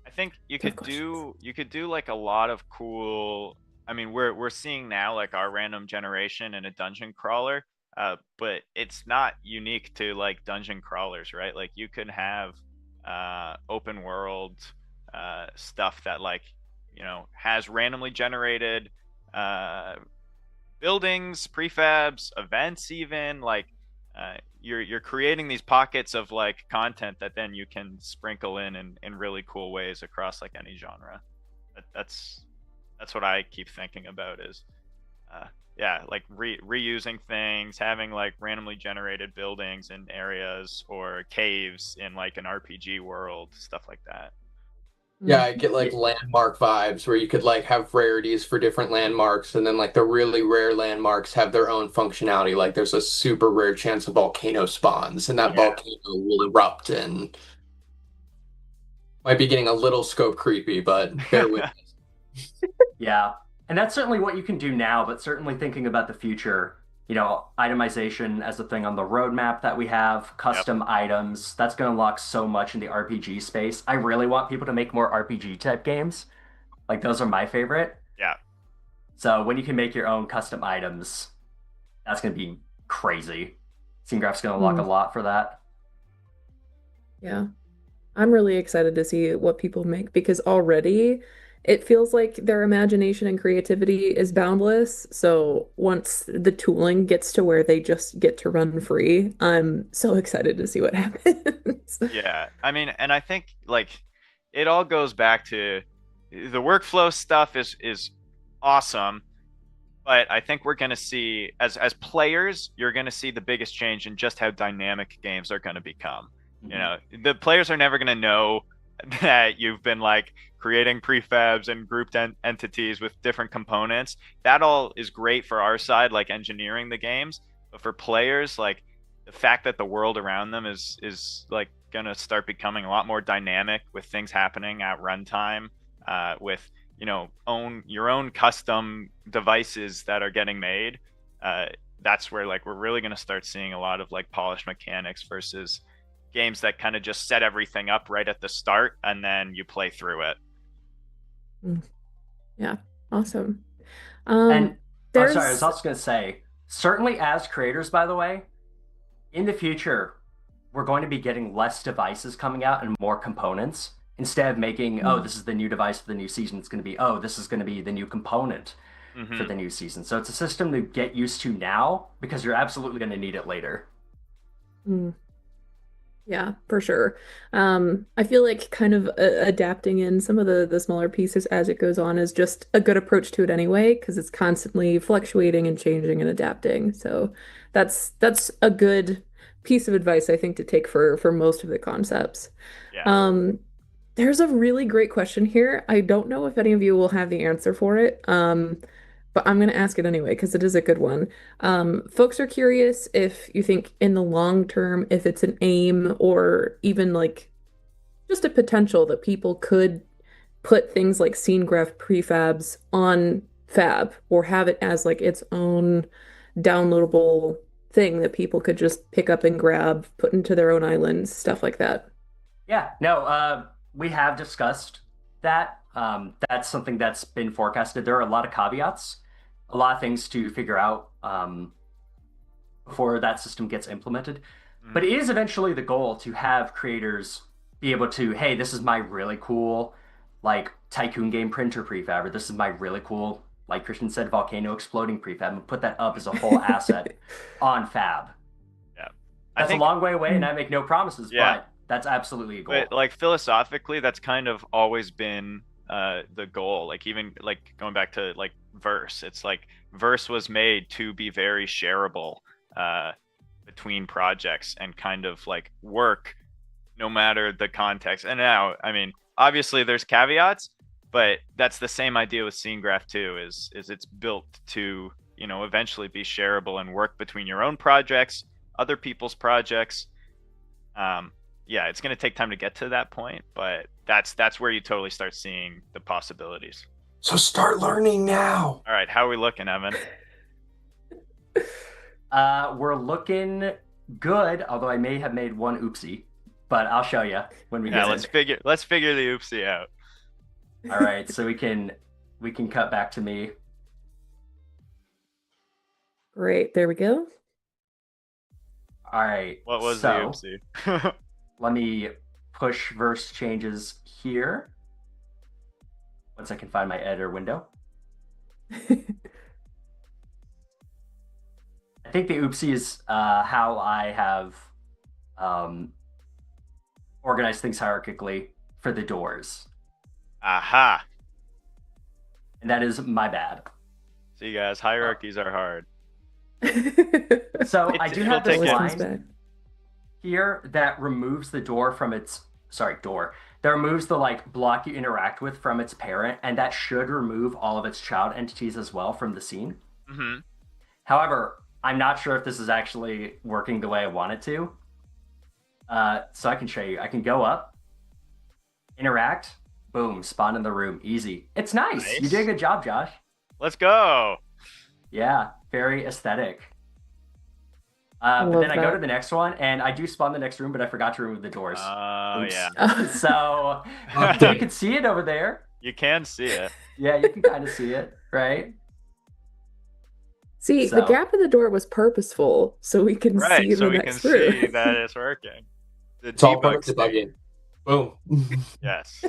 I think you could do like a lot of cool. I mean, we're seeing now like our random generation in a dungeon crawler, but it's not unique to like dungeon crawlers, right? Like you could have open world stuff that like has randomly generated buildings, prefabs, events, even like you're creating these pockets of like content that then you can sprinkle in really cool ways across like any genre. That's what I keep thinking about is like reusing things, having like randomly generated buildings in areas or caves in like an RPG world, stuff like that. Yeah, I get like landmark vibes where you could like have rarities for different landmarks, and then like the really rare landmarks have their own functionality. Like there's a super rare chance a volcano spawns, and that volcano will erupt, and might be getting a little scope creepy, but bear with us. Yeah, and that's certainly what you can do now, but certainly thinking about the future, itemization as a thing on the roadmap that we have, custom items, that's going to unlock so much in the RPG space. I really want people to make more RPG type games. Like those are my favorite. Yeah. So when you can make your own custom items, that's going to be crazy. Scene Graph's going to unlock a lot for that. Yeah. I'm really excited to see what people make because already it feels like their imagination and creativity is boundless. So once the tooling gets to where they just get to run free, I'm so excited to see what happens. Yeah. I mean, and I think like it all goes back to the workflow stuff is awesome. But I think we're going to see as players, you're going to see the biggest change in just how dynamic games are going to become. The players are never going to know that you've been like creating prefabs and grouped entities with different components. That all is great for our side, like engineering the games, but for players, like the fact that the world around them is like gonna start becoming a lot more dynamic with things happening at runtime, with own your own custom devices that are getting made. That's where like we're really gonna start seeing a lot of like polished mechanics versus games that kind of just set everything up right at the start and then you play through it. Yeah, awesome. Sorry, I was also going to say, certainly as creators, by the way, in the future, we're going to be getting less devices coming out and more components. Instead of making, this is the new device for the new season, it's going to be, this is going to be the new component for the new season. So it's a system to get used to now because you're absolutely going to need it later. Yeah, for sure. I feel like kind of adapting in some of the smaller pieces as it goes on is just a good approach to it anyway, because it's constantly fluctuating and changing and adapting. So that's a good piece of advice I think to take for most of the concepts. Yeah. Um, there's a really great question here. I don't know if any of you will have the answer for it. But I'm going to ask it anyway because it is a good one. Folks are curious if you think in the long term, if it's an aim or even like just a potential that people could put things like scene graph prefabs on Fab or have it as like its own downloadable thing that people could just pick up and grab, put into their own islands, stuff like that. Yeah, no, we have discussed that. That's something that's been forecasted. There are a lot of caveats, a lot of things to figure out before that system gets implemented. But it is eventually the goal to have creators be able to, hey, this is my really cool, like, tycoon game printer prefab, or this is my really cool, like Christian said, volcano exploding prefab, and put that up as a whole asset on Fab. Yeah. That's a long way away, and I make no promises, yeah. but that's absolutely a goal. But like philosophically, that's kind of always been the goal. Like even like going back to like verse, it's like verse was made to be very shareable between projects and kind of like work no matter the context. And now, I mean, obviously there's caveats, but that's the same idea with Scene Graph too, is it's built to, you know, eventually be shareable and work between your own projects, other people's projects. Yeah, it's going to take time to get to that point, but that's where you totally start seeing the possibilities. So start learning now. All right, how are we looking, Evan? We're looking good, although I may have made one oopsie, but I'll show you when we get in. Let's figure the oopsie out. All right, so we can cut back to me. Great, there we go. All right. What was the oopsie? Let me push verse changes here. Once I can find my editor window. I think the oopsie is how I have organized things hierarchically for the doors. Aha. And that is my bad. See, guys, hierarchies are hard. So I do have this line here that removes the door from its that removes the like block you interact with from its parent, and that should remove all of its child entities as well from the scene. Mm-hmm. However, I'm not sure if this is actually working the way I want it to. So I can show you. I can go up, interact, boom, spawn in the room, easy. It's nice. You did a good job, Josh. Let's go. Yeah, very aesthetic. But then I go to the next one, and I do spawn the next room, but I forgot to remove the doors. Oh, yeah. So you can see it over there. You can see it. Yeah, you can kind of see it, right? See, the gap in the door was purposeful, so we can see the next room. So we can see that it's working. It's all part of debugging. Boom. Yes.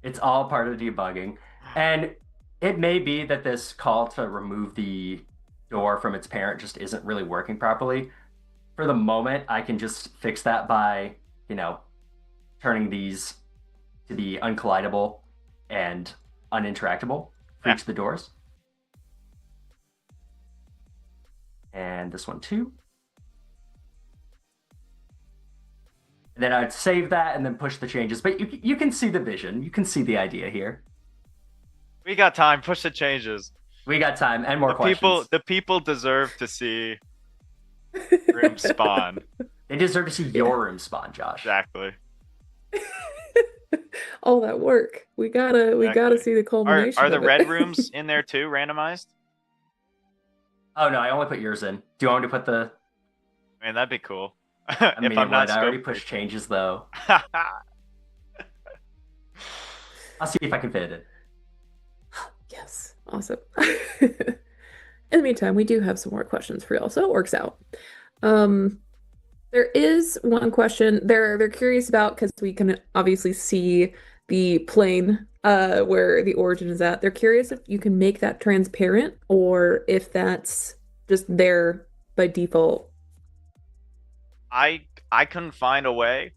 It's all part of debugging. And it may be that this call to remove the door from its parent just isn't really working properly. For the moment, I can just fix that by, you know, turning these to be uncollidable and uninteractable for each of the doors. And this one too. And then I'd save that and then push the changes. But you can see the vision. You can see the idea here. We got time. Push the changes. We got time and more questions. The people deserve to see room spawn. They deserve to see your room spawn, Josh. Exactly. All that work. We gotta see the culmination. Are the red rooms in there too, randomized? Oh no, I only put yours in. Do you want me to put the? Man, that'd be cool. I mean, I already pushed changes though. I'll see if I can fit it. Yes, awesome. In the meantime, we do have some more questions for y'all, so it works out. There is one question they're curious about because we can obviously see the plane where the origin is at. They're curious if you can make that transparent or if that's just there by default. I couldn't find a way.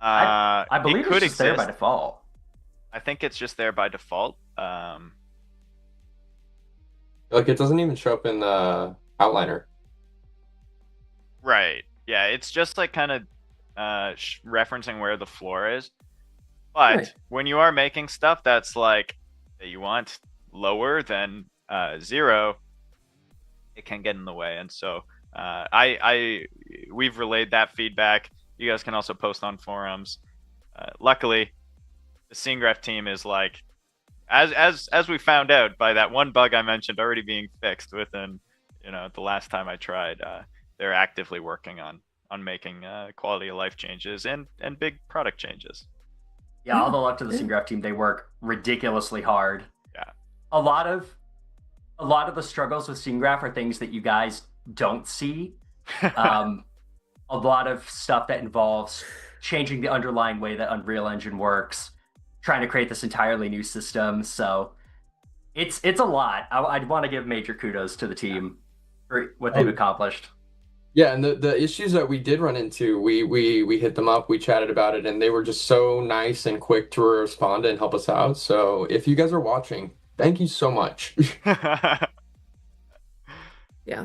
I believe it could it's just there by default. I think it's just there by default. Like it doesn't even show up in the outliner. Right. Yeah, it's just like kind of referencing where the floor is. But Right. when you are making stuff that's like that you want lower than 0, it can get in the way. And so we've relayed that feedback. You guys can also post on forums. Luckily, the scene graph team is like, as we found out by that one bug I mentioned already being fixed within, the last time I tried. They're actively working on making quality of life changes and big product changes. Yeah, all Yeah. the love to the Yeah. SceneGraph team. They work ridiculously hard. Yeah. A lot of the struggles with SceneGraph are things that you guys don't see. Um, a lot of stuff that involves changing the underlying way that Unreal Engine works, trying to create this entirely new system. So it's a lot. I'd want to give major kudos to the team for what they've accomplished. Yeah, and the issues that we did run into, we hit them up, we chatted about it, and they were just so nice and quick to respond and help us out. So if you guys are watching, thank you so much. Yeah.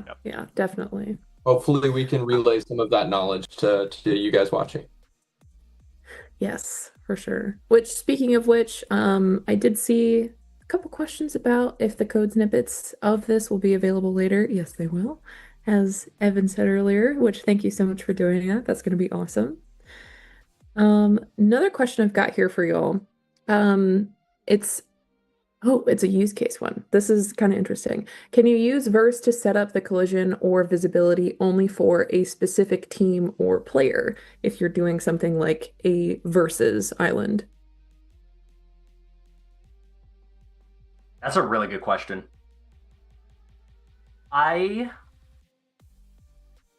Yep. Yeah, definitely. Hopefully we can relay some of that knowledge to you guys watching. Yes, for sure. Which, speaking of which, I did see a couple questions about if the code snippets of this will be available later. Yes, they will, as Evan said earlier, which thank you so much for doing that. That's going to be awesome. Another question I've got here for y'all. Um, it's it's a use case one. This is kind of interesting. Can you use verse to set up the collision or visibility only for a specific team or player if you're doing something like a versus island? That's a really good question. I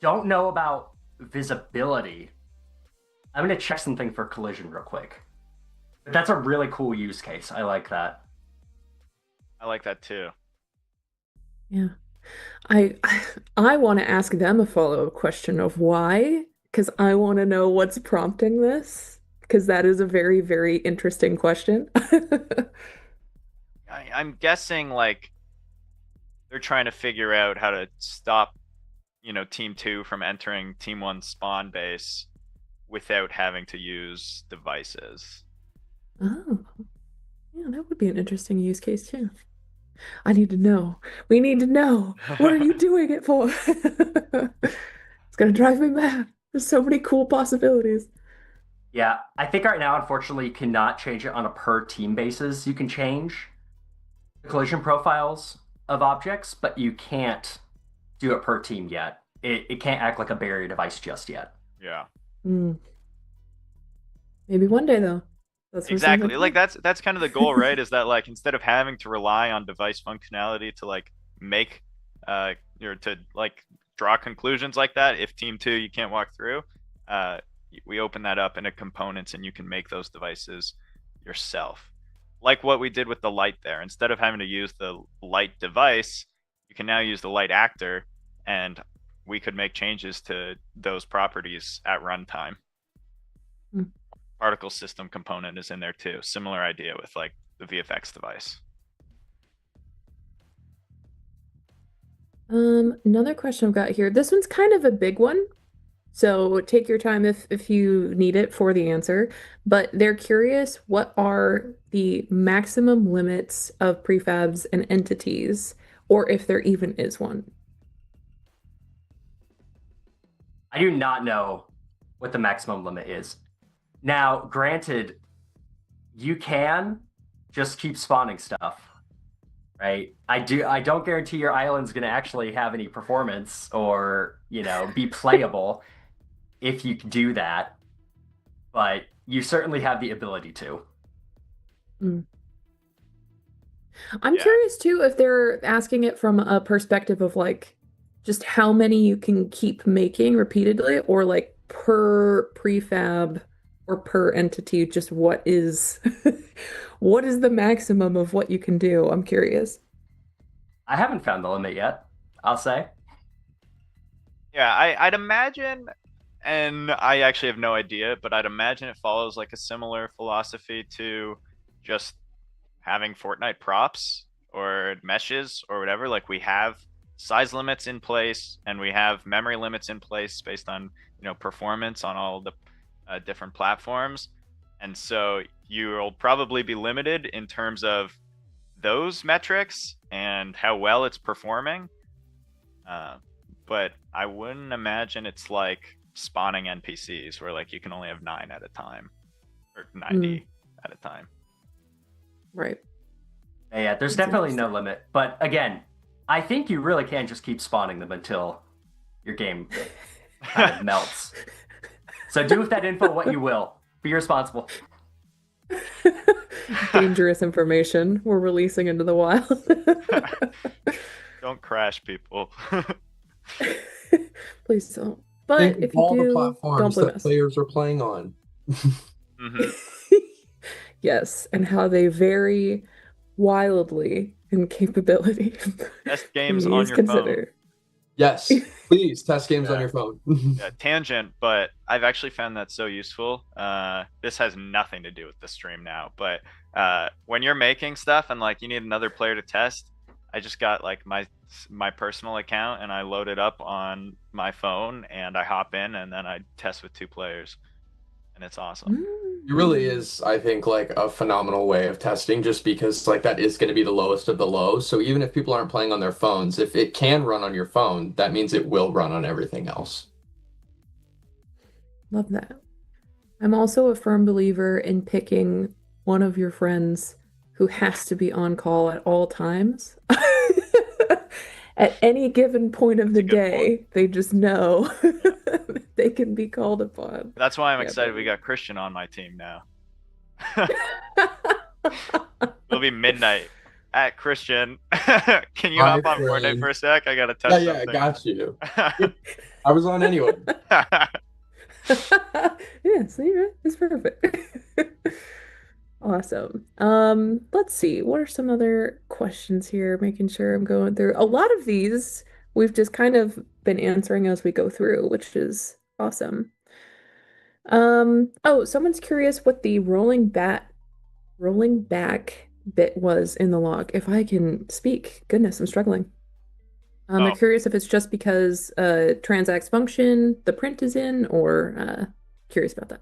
don't know about visibility. I'm going to check something for collision real quick. But that's a really cool use case. I like that. I like that too. Yeah. I I want to ask them a follow-up question of why, because I want to know what's prompting this, because that is a very, very interesting question. I'm guessing like they're trying to figure out how to stop, Team 2 from entering Team 1's spawn base without having to use devices. Oh, yeah, that would be an interesting use case too. I need to know. We need to know. What are you doing it for? It's gonna drive me mad. There's so many cool possibilities. Yeah, I think right now, unfortunately, you cannot change it on a per team basis. You can change the collision profiles of objects, but you can't do it per team yet. It can't act like a barrier device just yet. Yeah. Mm, maybe one day though. That's what sounds Exactly. Like like. that's kind of the goal, right? Is that like instead of having to rely on device functionality to like make to like draw conclusions like that, if team 2 you can't walk through, uh we open that up into components and you can make those devices yourself. Like what we did with the light there. Instead of having to use the light device, you can now use the light actor, and we could make changes to those properties at runtime. Mm. Particle system component is in there too. Similar idea with like the VFX device. Another question I've got here. This one's kind of a big one, so take your time if you need it for the answer. But they're curious, what are the maximum limits of prefabs and entities, or if there even is one? I do not know what the maximum limit is. Now, granted, you can just keep spawning stuff, right? I don't guarantee your island's going to actually have any performance or, be playable if you do that, but you certainly have the ability to. Mm. I'm Yeah. curious too if they're asking it from a perspective of like just how many you can keep making repeatedly, or like per prefab or per entity, just what is what is the maximum of what you can do? I'm curious. I haven't found the limit yet, I'll say. Yeah, I'd imagine, and I actually have no idea, but I'd imagine it follows like a similar philosophy to just having Fortnite props or meshes or whatever. Like we have size limits in place, and we have memory limits in place based on performance on all the different platforms. And so you'll probably be limited in terms of those metrics and how well it's performing. But I wouldn't imagine it's like spawning NPCs where like you can only have 9 at a time or 90 at a time. Right. Yeah, there's definitely no limit. But again, I think you really can just keep spawning them until your game kind of melts. So do with that info what you will. Be responsible. Dangerous information we're releasing into the wild. Don't crash, people. Please don't. But think if you all do, the platforms that players are playing on. Yes, and how they vary wildly in capability. Test games on your phone. Yes, please test games on your phone. Tangent, but I've actually found that so useful. This has nothing to do with the stream now, but when you're making stuff and like you need another player to test, I just got like my personal account and I load it up on my phone and I hop in and then I test with 2 players, and it's awesome. It really is, I think, like a phenomenal way of testing, just because like that is going to be the lowest of the low. So even if people aren't playing on their phones, if it can run on your phone, that means it will run on everything else. Love that. I'm also a firm believer in picking one of your friends who has to be on call at all times. At any given point of the day, they just know they can be called upon. That's why I'm excited we got Christian on my team now. It'll be midnight at Christian. Can you hop on Fortnite for a sec? I gotta test something. I got you. I was on anyway. Yeah, see, it's perfect. Awesome. Let's see. What are some other questions here? Making sure I'm going through. A lot of these we've just kind of been answering as we go through, which is awesome. Oh, someone's curious what the rolling back bit was in the log. If I can speak. Goodness, I'm struggling. They're curious if it's just because transacts function, the print is in, or curious about that.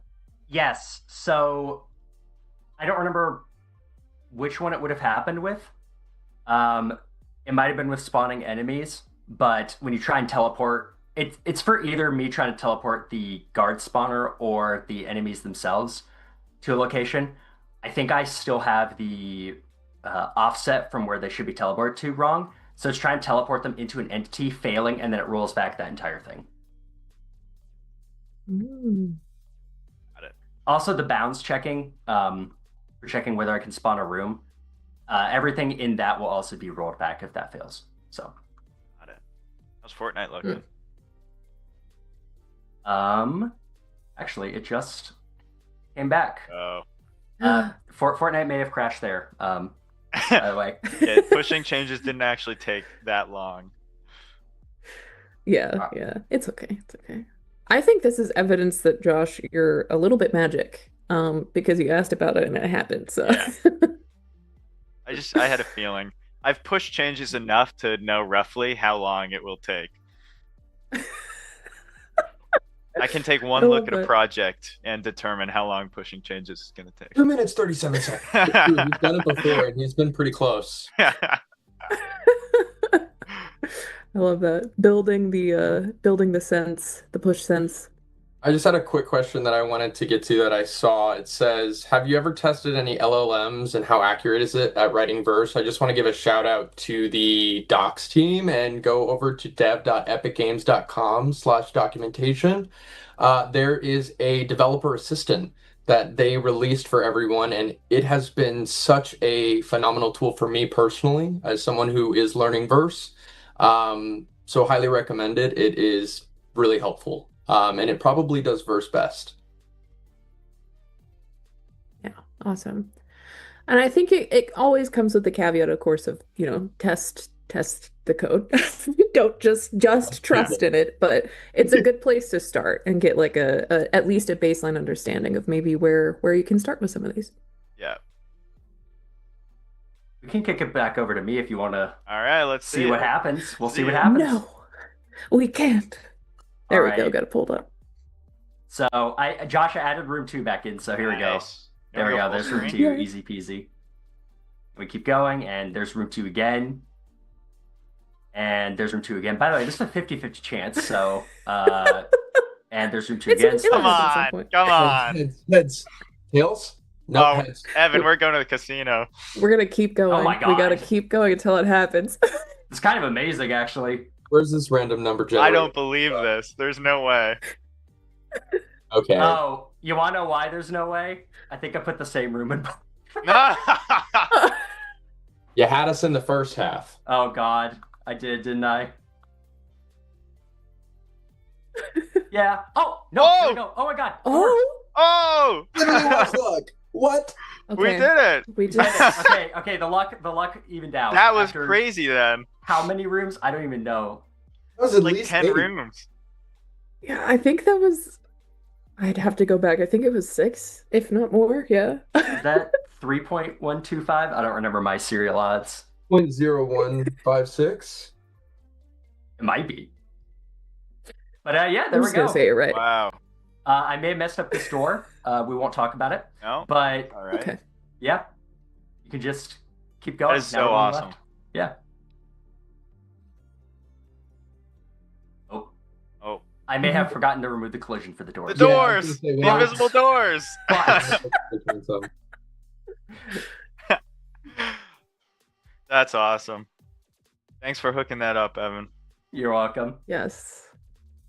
Yes. So I don't remember which one it would have happened with. It might have been with spawning enemies, but when you try and teleport, it's for either me trying to teleport the guard spawner or the enemies themselves to a location. I think I still have the offset from where they should be teleported to wrong. So it's trying to teleport them into an entity, failing, and then it rolls back that entire thing. Got it. Also, the bounds checking, for checking whether I can spawn a room. Everything in that will also be rolled back if that fails. So, got it. How's Fortnite looking? Actually, it just came back. Oh. Fortnite may have crashed there. By the way, yeah, pushing changes didn't actually take that long. Yeah, it's okay. It's okay. I think this is evidence that Josh, you're a little bit magic. Because you asked about it and it happened. So yeah. I had a feeling. I've pushed changes enough to know roughly how long it will take. I can take one look at a project and determine how long pushing changes is going to take. 2 minutes, 37 seconds. Dude, he's done it before and he's been pretty close. I love that. Building the sense, the push sense. I just had a quick question that I wanted to get to that I saw. It says, have you ever tested any LLMs and how accurate is it at writing verse? I just want to give a shout out to the docs team and go over to dev.epicgames.com/documentation. There is a developer assistant that they released for everyone, and it has been such a phenomenal tool for me personally as someone who is learning verse. So highly recommend it. It is really helpful. And it probably does verse best. Yeah, awesome. And I think it always comes with the caveat, of course, of, test the code. You don't just trust in it, but it's a good place to start and get like at least a baseline understanding of maybe where you can start with some of these. Yeah. We can kick it back over to me if you want to All right, let's see what happens. We'll see what it. happens. No, we can't. There All we go. right. Got it pulled up. So Josh added room 2 back in. So here we go. There we go. There's room 2. Yeah. Easy peasy. We keep going, and there's room 2 again. And there's room 2 again. By the way, this is a 50-50 chance. So, and there's room 2 again. Come on. Heads. Tails? No, heads. Evan, we're going to the casino. We're going to keep going. Oh my God. We got to keep going until it happens. It's kind of amazing, actually. Where's this random number generator? I don't believe this. There's no way. Okay. Oh, you want to know why there's no way? I think I put the same room in. You had us in the first half. Oh, God. I did, didn't I? Yeah. Oh, no. Oh! No. Oh, my God. Oh! Look. What? Okay. We did it. We just... Okay. The luck evened out. That was crazy then. How many rooms? I don't even know. That was at Like least 10 8. rooms. Yeah, I think that was... I'd have to go back. I think it was 6, if not more. Yeah. Is that 3.125? I don't remember my serial odds. 0.0156. It might be. But yeah, there I'm we just go. gonna say it right. Wow. I may have messed up the store. We won't talk about it. No? But All right. Okay. yeah, you can just keep going. That is Now so we're on awesome. left. Yeah. Oh. I may have forgotten to remove the collision for the doors. The Yeah, I was doors! gonna say, The wow. invisible doors! But That's awesome. Thanks for hooking that up, Evan. you're welcome. Yes.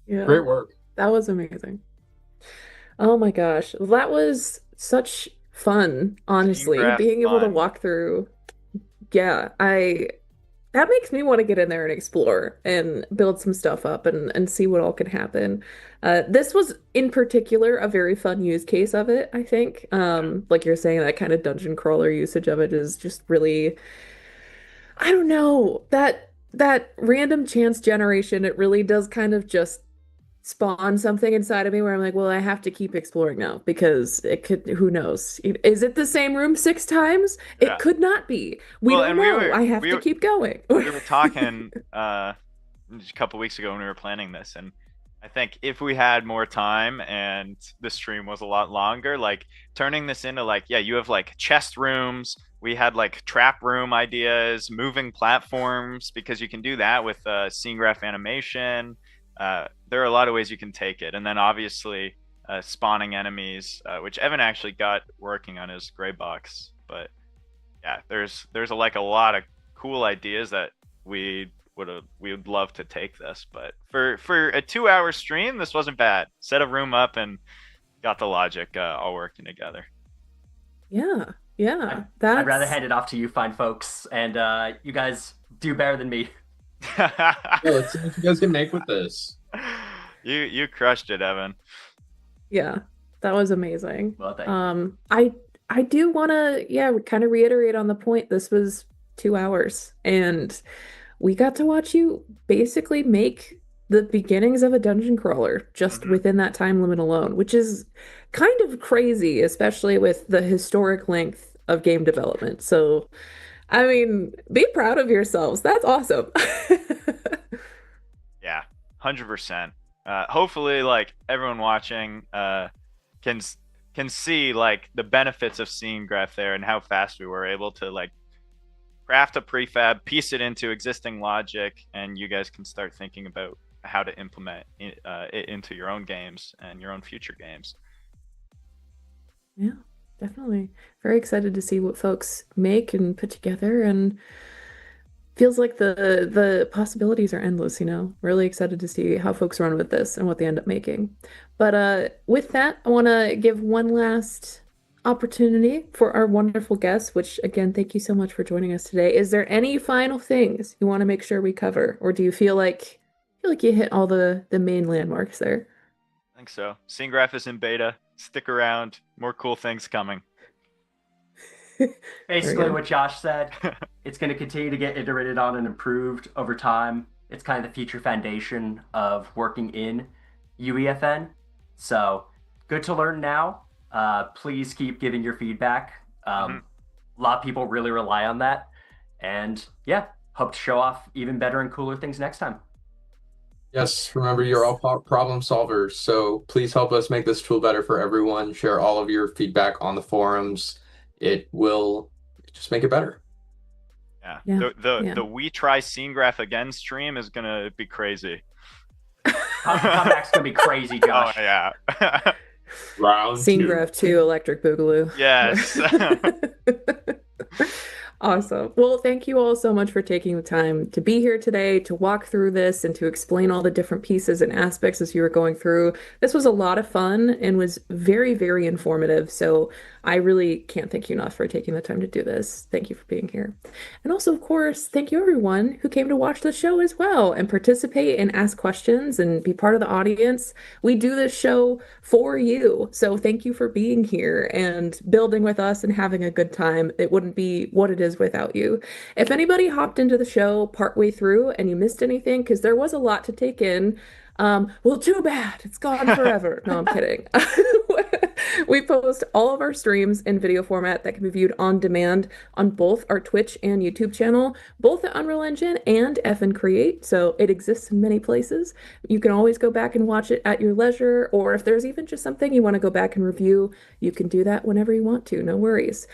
Yeah. Great work. That was amazing. Oh my gosh. That was such fun, honestly. Team Being able to fun. walk through. Yeah, that makes me want to get in there and explore and build some stuff up and see what all can happen. This was in particular a very fun use case of it, I think. Like you're saying, that kind of dungeon crawler usage of it is just really, I don't know, that random chance generation, it really does kind of just spawn something inside of me where I'm like, well, I have to keep exploring now because it could, who knows? Is it the same room 6 times? Yeah. It could not be. We Well, don't and we know. were- I have we to were- keep going. We were talking a couple weeks ago when we were planning this, and I think if we had more time and the stream was a lot longer, like turning this into like, yeah, you have like chest rooms. We had like trap room ideas, moving platforms, because you can do that with scene graph animation. There are a lot of ways you can take it, and then obviously spawning enemies, which Evan actually got working on his gray box. But yeah, there's a lot of cool ideas that we would love to take this. But for a 2-hour stream, this wasn't bad. Set a room up and got the logic all working together. Yeah. I'd rather hand it off to you fine folks, and you guys do better than me. Let's see what you guys can make with this. You crushed it, Evan. Yeah, that was amazing. Well, thank you. I do want to, kind of reiterate on the point. This was 2 hours, and we got to watch you basically make the beginnings of a dungeon crawler just within that time limit alone, which is kind of crazy, especially with the historic length of game development. So, I mean, be proud of yourselves. That's awesome. Yeah, 100%. Hopefully, like everyone watching can see like the benefits of scene graph there and how fast we were able to like craft a prefab, piece it into existing logic, and you guys can start thinking about how to implement it into your own games and your own future games. Yeah, definitely. Very excited to see what folks make and put together, and feels like the possibilities are endless, Really excited to see how folks run with this and what they end up making. But with that, I want to give one last opportunity for our wonderful guests, which again, thank you so much for joining us today. Is there any final things you want to make sure we cover, or do you feel like you hit all the main landmarks there? I think so. Scene graph is in beta. Stick around. More cool things coming. Basically what Josh said, it's going to continue to get iterated on and improved over time. It's kind of the future foundation of working in UEFN. So good to learn now. Please keep giving your feedback. A lot of people really rely on that. And yeah, hope to show off even better and cooler things next time. Yes, remember you're all problem solvers, so please help us make this tool better for everyone. Share all of your feedback on the forums. It will just make it better. Yeah. The We Try Scene Graph Again stream is gonna be crazy. Comeback's gonna be crazy, Josh. Oh yeah. Round Scene 2. Graph 2 Electric Boogaloo. Yes. Awesome. Well, thank you all so much for taking the time to be here today, to walk through this and to explain all the different pieces and aspects as you were going through. This was a lot of fun and was very, very informative. So I really can't thank you enough for taking the time to do this. Thank you for being here. And also, of course, thank you everyone who came to watch the show as well and participate and ask questions and be part of the audience. We do this show for you. So thank you for being here and building with us and having a good time. It wouldn't be what it is without you. If anybody hopped into the show partway through and you missed anything, because there was a lot to take in, well, too bad. It's gone forever. No, I'm kidding. We post all of our streams in video format that can be viewed on demand on both our Twitch and YouTube channel, both at Unreal Engine and FN Create. So it exists in many places. You can always go back and watch it at your leisure, or if there's even just something you want to go back and review, you can do that whenever you want to. No worries.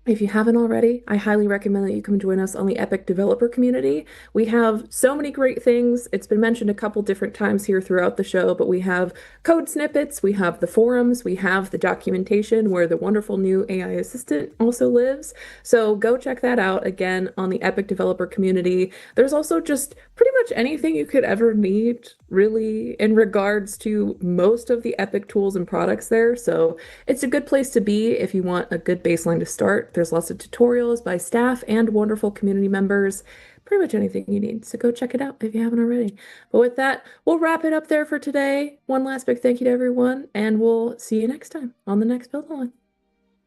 If you haven't already, I highly recommend that you come join us on the Epic developer community. We have so many great things. It's been mentioned a couple different times here throughout the show, but we have code snippets, we have the forums, we have the documentation where the wonderful new AI assistant also lives. So go check that out again on the Epic developer community. There's also just pretty much anything you could ever need, really, in regards to most of the Epic tools and products there. So it's a good place to be if you want a good baseline to start. There's lots of tutorials by staff and wonderful community members, pretty much anything you need. So go check it out if you haven't already. But with that, we'll wrap it up there for today. One last big thank you to everyone, and we'll see you next time on the next Build On.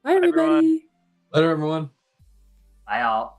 Bye, everybody. Later, everyone. Bye, all.